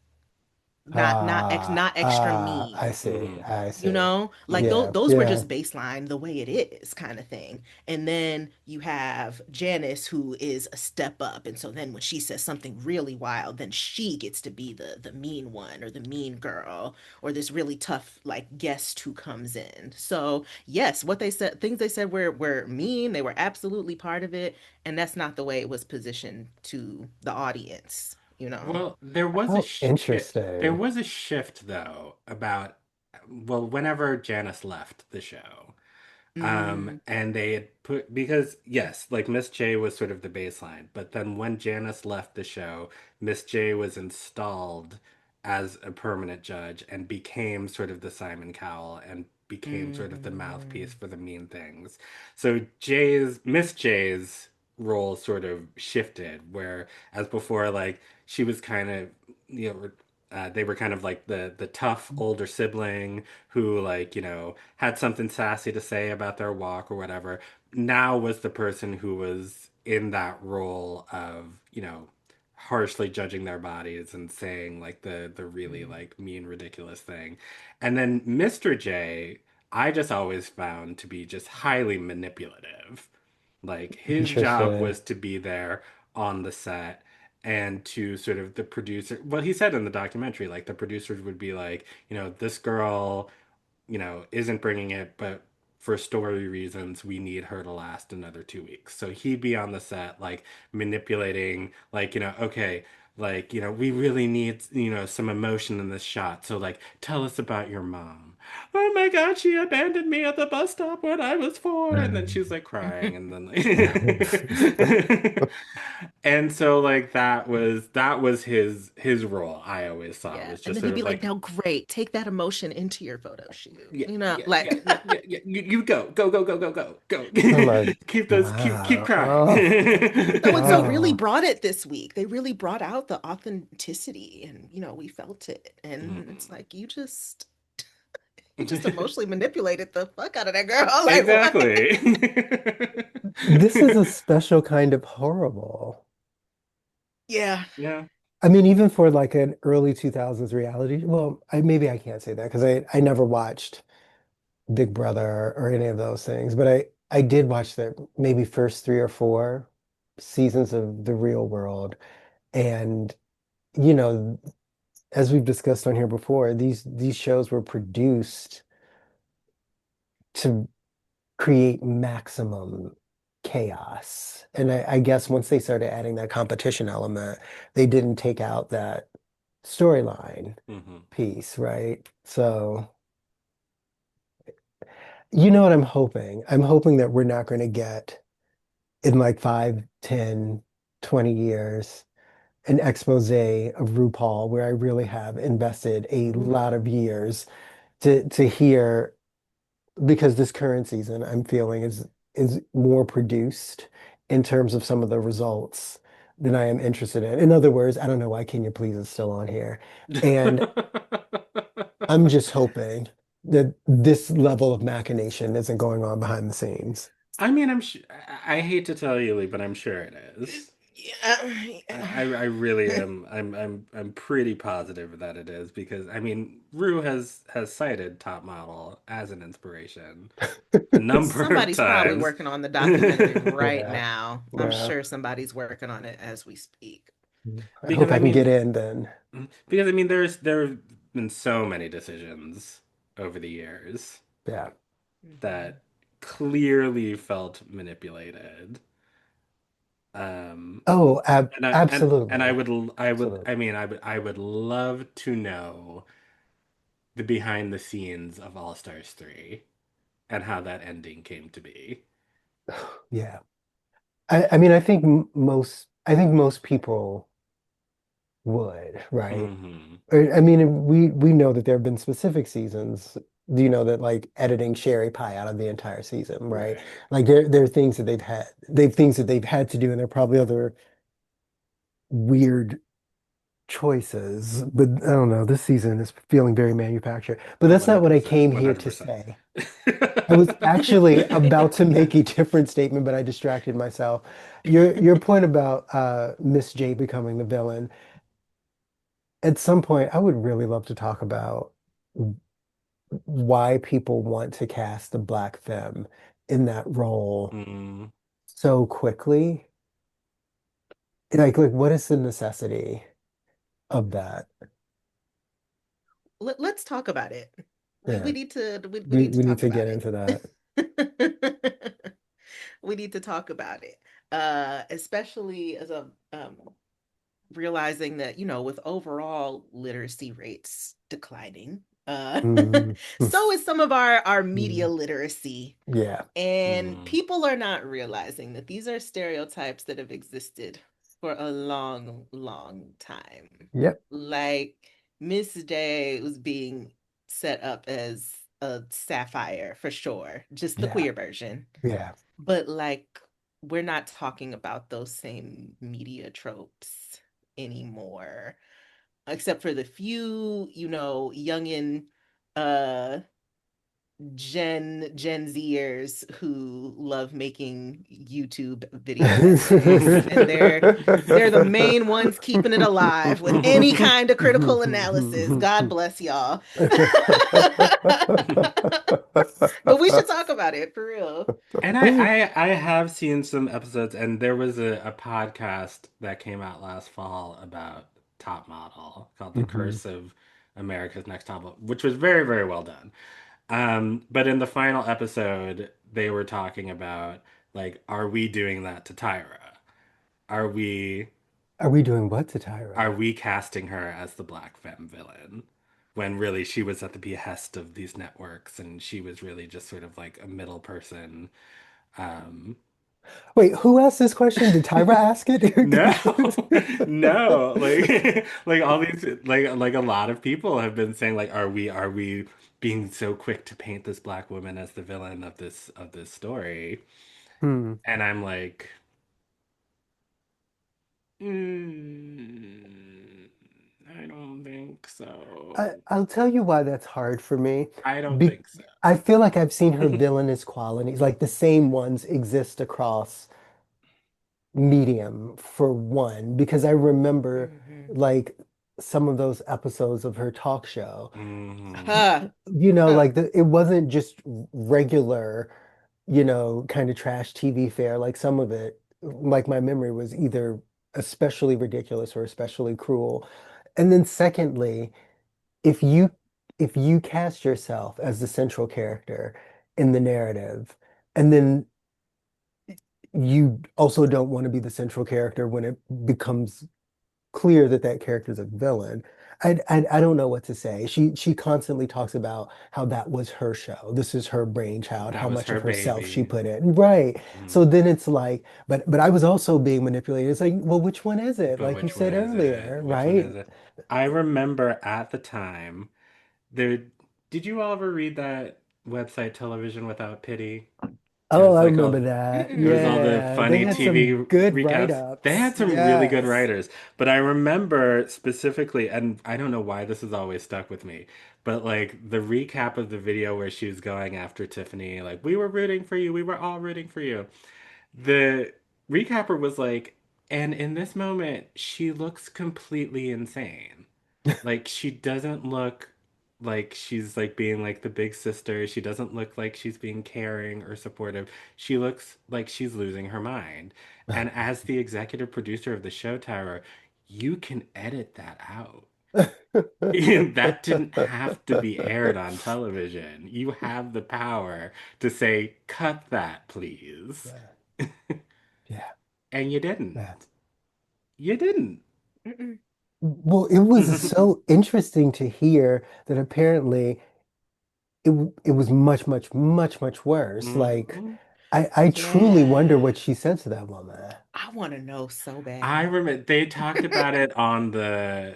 not extra I mean. see. Hmm. I see. Like Yeah, those were yeah. just baseline the way it is kind of thing. And then you have Janice who is a step up, and so then when she says something really wild, then she gets to be the mean one or the mean girl or this really tough like guest who comes in. So yes, what they said, things they said were mean, they were absolutely part of it, and that's not the way it was positioned to the audience. Well, there was a How shift. There interesting. was a shift though about well, whenever Janice left the show. Mm, And they had put because yes, like Miss J was sort of the baseline, but then when Janice left the show, Miss J was installed as a permanent judge and became sort of the Simon Cowell and became sort of the mouthpiece mm, for the mean things. So J's Miss J's role sort of shifted, where as before, like she was kind of you know they were kind of like the tough older sibling who like had something sassy to say about their walk or whatever. Now was the person who was in that role of harshly judging their bodies and saying like the really mm, like mean ridiculous thing. And then Mr. J, I just always found to be just highly manipulative. Like his job Interesting. was to be there on the set and to sort of the producer, well, he said in the documentary, like the producers would be like, this girl, isn't bringing it, but for story reasons, we need her to last another 2 weeks. So he'd be on the set, like manipulating, like, okay, like, we really need, some emotion in this shot. So, like, tell us about your mom. Oh my God, she abandoned me at the bus stop when I was 4. And then she's like crying. And then, like, and so, like, that was his role. I always thought yeah. was And just then sort he'd be of like, like, now great, take that emotion into your photo shoot. yeah, yeah, yeah, Like yeah, yeah, yeah. You go, go, go, go, go, go, go. I'm like, Keep wow. crying. Oh, so really oh. brought it this week. They really brought out the authenticity and we felt it. And it's Mhm. like you just emotionally manipulated the fuck out of that girl. Like what? Exactly. This is a special kind of horrible. Yeah. Yeah. I mean, even for like an early 2000s reality, well, maybe I can't say that because I never watched. Big Brother or any of those things, but I did watch the maybe first three or four seasons of The Real World, and you know, as we've discussed on here before, these shows were produced to create maximum chaos. And I guess once they started adding that competition element, they didn't take out that storyline Hmm. piece, right? So, you know what I'm hoping? I'm hoping that we're not going to get in like 5, 10, 20 years an expose of RuPaul where I really have invested a lot of years to hear because this current season I'm feeling is more produced in terms of some of the results than I am interested in. In other words, I don't know why Can You Please is still on here. And I'm just hoping that this level of machination isn't going on behind the scenes. I mean, I'm sure. I hate to tell you, Lee, but I'm sure it is. I really Yeah. am. I'm pretty positive that it is because I mean, Rue has cited Top Model as an inspiration a number of Somebody's probably times. working on the documentary right Yeah, now. I'm yeah. sure somebody's working on it as we speak. I Because hope I I can get mean, in then. because I mean, there have been so many decisions over the years Yeah. Mhm. that clearly felt manipulated. Um, Oh, and I absolutely. would I Absolutely. mean I would love to know the behind the scenes of All Stars 3 and how that ending came to be. Yeah. I mean, I think most people would, right? Hmm. I mean, we know that there have been specific seasons. Do you know that like editing cherry pie out of the entire season, right? Right. Like there are things that they've things that they've had to do, and there are probably other weird choices. But I don't know. This season is feeling very manufactured. But Oh, that's not what I 100%. came here to 100%. say. I was actually about to make a different statement, but I distracted myself. Your point about Miss J becoming the villain. At some point, I would really love to talk about why people want to cast a black femme in that role Mm. so quickly. Like what is the necessity of that? Let's talk about it. We Yeah, need to we need to we need talk to about get into that. it. We need to talk about it. Especially as a realizing that, with overall literacy rates declining, Mm, so is some of our mm, media literacy. yeah. And Mm. people are not realizing that these are stereotypes that have existed for a long, long time. Yep. Like Miss Day was being set up as a sapphire for sure, just the Yeah. queer version. Yeah. But like, we're not talking about those same media tropes anymore, except for the few, youngin, uh, Gen Zers who love making YouTube video essays, and they're the main ones keeping it alive with any kind of critical analysis. God bless y'all. But we should talk about it for real. And I have seen some episodes, and there was a podcast that came out last fall about Top Model called The Mhm. Curse of America's Next Top Model, which was very, very well done. But in the final episode, they were talking about like, are we doing that to Tyra? Are we Are we doing what to are Tyra? we casting her as the black femme villain? When really she was at the behest of these networks and she was really just sort of like a middle person. Um, Wait, who asked this question? Did Tyra ask it? no, 'Cause- no, like like all these like a lot of people have been saying like, are we being so quick to paint this black woman as the villain of this story? Hmm. And I'm like, mm, I don't think so. I'll tell you why that's hard for me. I don't Be think so. I feel like I've seen her villainous qualities, like the same ones exist across medium for one, because I remember Mhm. like some of those episodes of her talk show. Hmm. Huh. Huh. Like it wasn't just regular, kind of trash TV fare. Like some of it, like my memory was either especially ridiculous or especially cruel. And then secondly, if you if you cast yourself as the central character in the narrative, and then you also don't want to be the central character when it becomes clear that that character is a villain. I don't know what to say. She constantly talks about how that was her show. This is her brainchild, That how was much her of herself she baby. put in. Right. Hmm. So then it's like, but I was also being manipulated. It's like, well, which one is it? But Like you which one said is earlier, it? Which one right? is it? I remember at the time there. Did you all ever read that website, Television Without Pity? It Oh, was I like remember all. that. It was Mm-mm. all the Yeah, they funny had TV some good recaps. They write-ups. had some really good Yes. writers, but I remember specifically, and I don't know why this has always stuck with me, but like the recap of the video where she was going after Tiffany, like, we were rooting for you, we were all rooting for you. The recapper was like, and in this moment, she looks completely insane. Like she doesn't look like she's like being like the big sister. She doesn't look like she's being caring or supportive. She looks like she's losing her mind. And as the executive producer of the show, Tyra, you can edit that out. That didn't have to be aired on television. You have the power to say, cut that, please. Yeah. Yeah. And you Yeah. didn't. You didn't. Mm-mm. Well, it was so interesting to hear that apparently it was much, much, much, much worse. Like Mhm. I truly wonder what Yeah. she said to that woman. I want to know so I bad. remember they talked about it the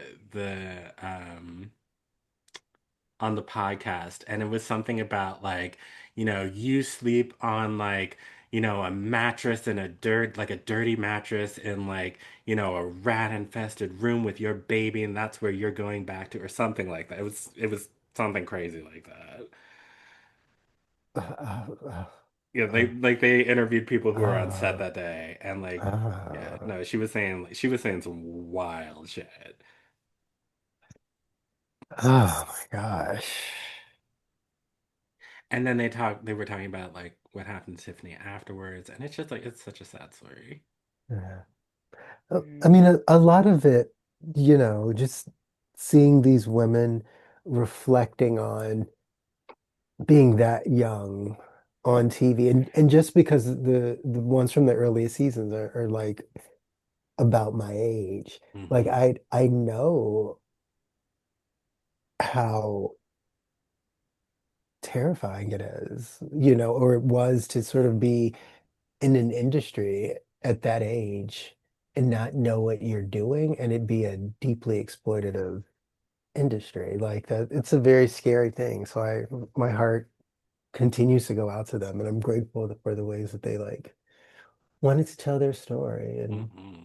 on the podcast, and it was something about like, you sleep on like, a mattress in a dirty mattress in like, a rat infested room with your baby, and that's where you're going back to, or something like that. It was something crazy like that. Uh, uh, uh, Yeah, uh, they interviewed people who were on set uh, that day, and like, yeah, uh, no, she was saying some wild shit. oh my gosh. And then they were talking about like what happened to Tiffany afterwards, and it's just like it's such a sad story. Yeah. I Mm. mean, a lot of it, just seeing these women reflecting on being that young on TV, and just because the ones from the earliest seasons are like about my age, like Hmm. I know how terrifying it is, or it was to sort of be in an industry at that age and not know what you're doing and it be a deeply exploitative industry like that. It's a very scary thing. So my heart continues to go out to them, and I'm grateful for the ways that they like wanted to tell their story, and Hmm.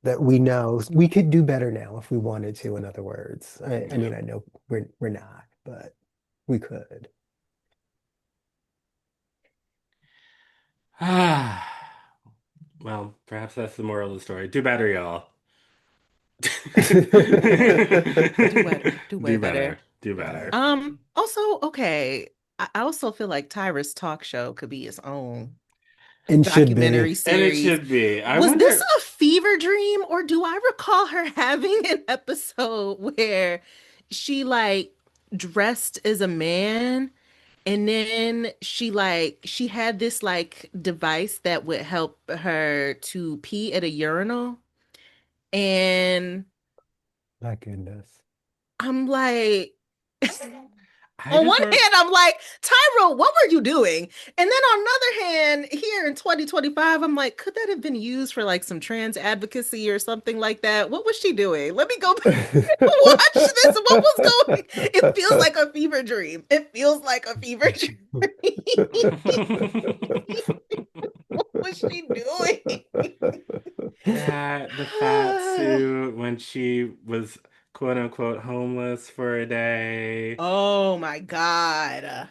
that we know we could do better now if we wanted to, in other words. I Yeah. mean, I know we're not, but we could. Ah, well, perhaps that's the moral of the story. Do better, y'all. Do better. Do way Do better. better. Do Yeah. better. Also, okay. I also feel like Tyra's talk show could be its own And should documentary be. And it series. should be. I Was this wonder. a fever dream, or do I recall her having an episode where she like dressed as a man, and then she had this like device that would help her to pee at a urinal, and My goodness. I'm like, I on just one want. hand, I'm like, Tyra, what were you doing? And then on another hand, here in 2025, I'm like, could that have been used for like some trans advocacy or something like that? What was she doing? Let me go back and watch this. What was going? It feels like a fever dream. It feels like a fever dream. What was she doing? That the fat suit when she was quote unquote homeless for a day. Oh my God.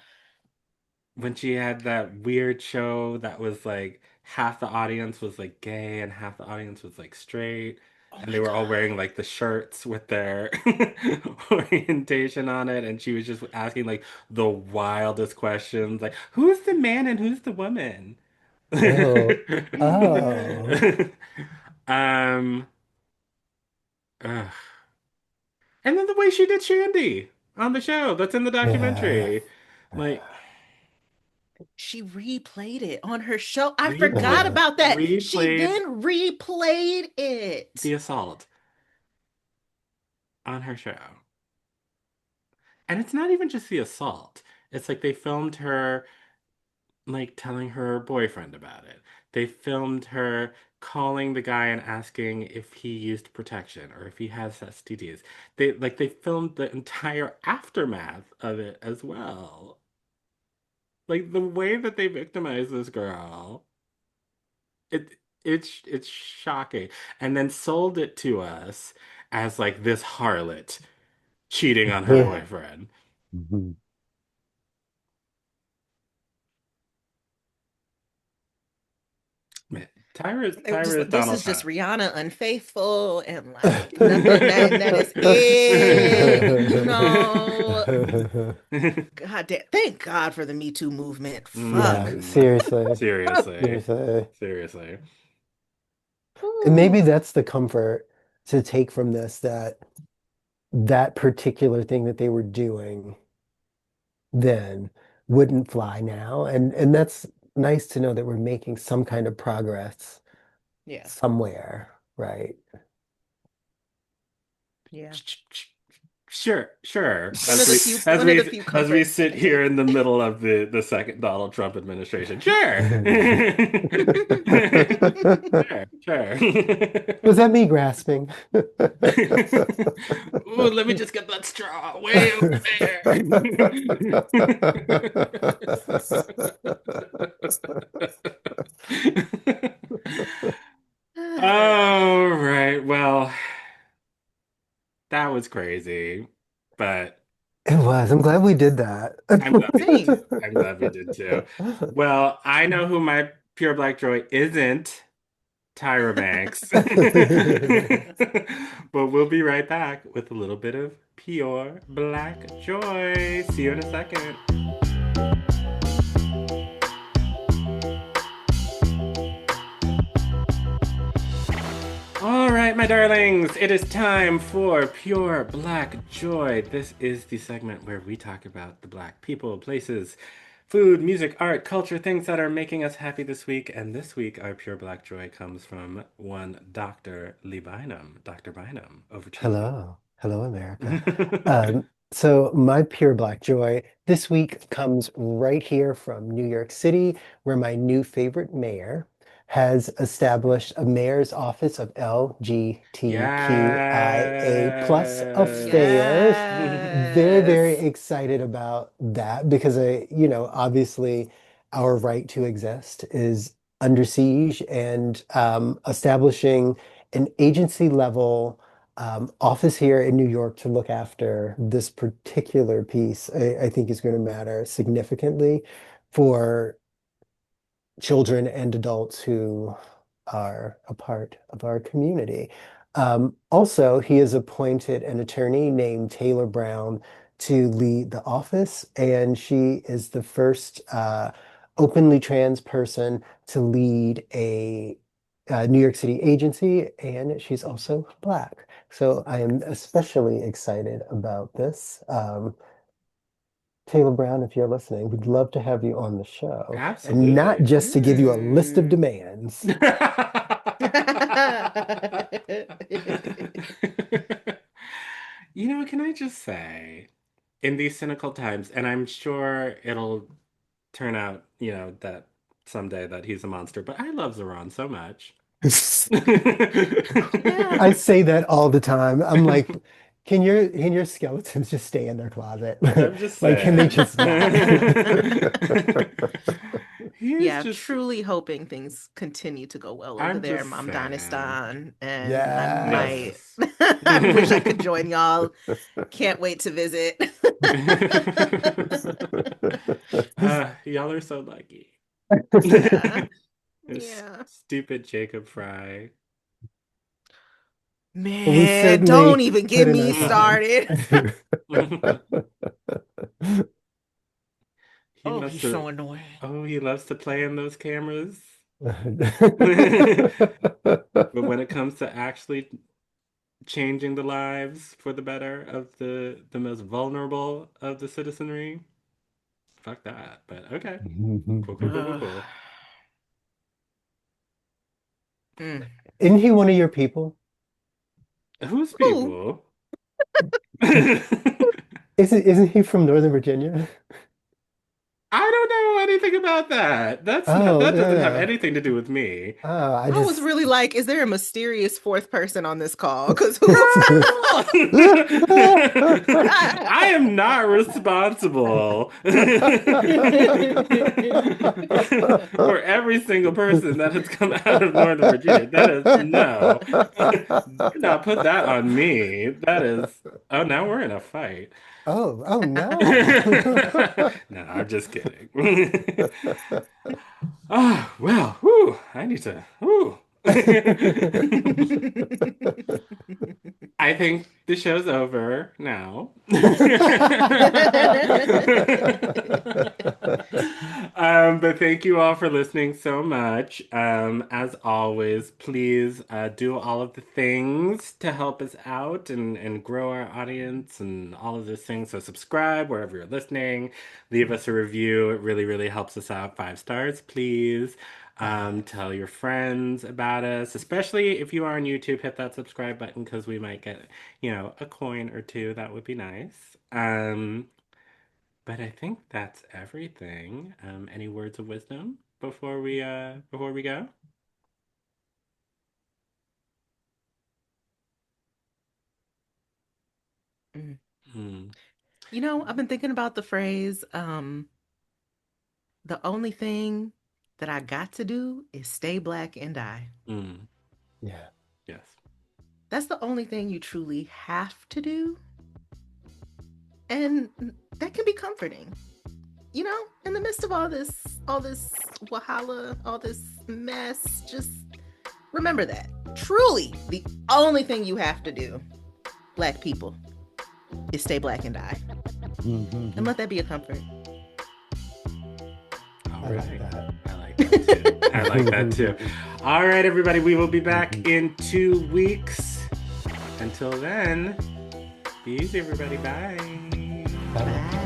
When she had that weird show that was like half the audience was like gay and half the audience was like straight. Oh and my they were all God. wearing like the shirts with their orientation on it, and she was just asking like the wildest questions, like who's the man and who's the woman? Oh, oh, um, ugh. And then the way she did Shandy on the show that's in the yeah. documentary, like She replayed it on her show. I forgot replay, about that. She replayed then replayed the it. assault on her show. And it's not even just the assault. It's like they filmed her like telling her boyfriend about it. They filmed her calling the guy and asking if he used protection or if he has STDs. They filmed the entire aftermath of it as well. Like the way that they victimize this girl, it it's shocking. And then sold it to us as like this harlot cheating on her boyfriend. Man, They were just Tyra is like, this Donald is just Trump. Rihanna unfaithful and like nothing that is it. No. God damn. Thank God for the Me Too movement. Fuck. Yeah, Mm, seriously. seriously. Seriously. Seriously. And maybe Ooh. that's the comfort to take from this, that that particular thing that they were doing then wouldn't fly now. And that's nice to know that we're making some kind of progress Yeah. somewhere, right? Yeah. Sure, sure. One of the few As one of the we few as we comforts I sit can here take. in the middle of the second Donald Trump administration. Sure. Sure, sure. Was that me grasping? Ooh, let me just get that straw way over there. Oh, right. Well, that was crazy, but It was. I'm glad we did that. I'm glad we did Same. too. I'm glad we did too. Well, I know who my pure black joy isn't, Tyra Banks. But we'll be right back with a little bit of pure black joy. See you in a second. All right, my darlings, it is time for Pure Black Joy. This is the segment where we talk about the black people, places, food, music, art, culture, things that are making us happy this week. And this week, our Pure Black Joy comes from one Dr. Lee Bynum. Dr. Bynum, over to you. Hello. Hello, America. So my pure black joy this week comes right here from New York City, where my new favorite mayor has established a mayor's office of LGBTQIA plus affairs. Yes. Very, very Yes. excited about that because obviously our right to exist is under siege, and establishing an agency level office here in New York to look after this particular piece, I think is going to matter significantly for children and adults who are a part of our community. Also, he has appointed an attorney named Taylor Brown to lead the office, and she is the first openly trans person to lead a New York City agency, and she's also Black. So I am especially excited about this. Taylor Brown, if you're listening, we'd love to have you on the show, and not Absolutely. just to give you a list of Mm. demands. You know, can I just say, in these cynical times, and I'm sure it'll turn out, that someday that he's a monster, but I love Zoran so much. I Yeah. say that all the time. I'm like, can your skeletons just stay in their closet? I'm just Like, can they saying. just not? He is Yeah, just, truly hoping things continue to go well over I'm there, just Mom saying. Danistan. And I might, Yes. I wish I could join y'all. Can't wait to visit. Y'all are so lucky. Yeah. This Yeah. stupid Jacob Fry. We Man, don't certainly even put get in our me time. started. He Oh, must he's have. so annoying. Oh, he loves to play in those cameras. But when it comes to actually changing the lives for the better of the most vulnerable of the citizenry, fuck that. But okay, cool, cool, cool, cool, Ugh. cool. Mm. Isn't he one of your people? Who's Ooh. people? I Isn't he from Northern Virginia? don't know anything about that. Oh, That no, doesn't have no. anything to do with me. Oh, I I was just really like, is there a mysterious fourth person on this call? Because who? Girl! I am not responsible for every single person that has come out of Northern Virginia. That is no. Do not put that on me. That is, oh, now we're in a fight. oh no. No, I'm just kidding. Ah, well, whew, I need to, whew. I think the show's over now. But thank you all for listening so much. As always, please do all of the things to help us out and grow our audience and all of those things. So subscribe wherever you're listening. Leave us a review. It really, really helps us out. 5 stars, please. Tell your friends about us, especially if you are on YouTube. Hit that subscribe button because we might get, a coin or two. That would be nice. But I think that's everything. Any words of wisdom before we go? Mm. Hmm. I've been thinking about the phrase, the only thing that I got to do is stay black and die. Hmm. Yeah. Yes. That's the only thing you truly have to do. And that can be comforting. In the midst of all this wahala, all this mess, just remember that. Truly, the only thing you have to do, black people, is stay black and die. And let that be a comfort. All I like right. that. I like that too. I like that too. All right, everybody. We will be back in 2 weeks. Until then, be easy, everybody. Bye. Bye. Bye.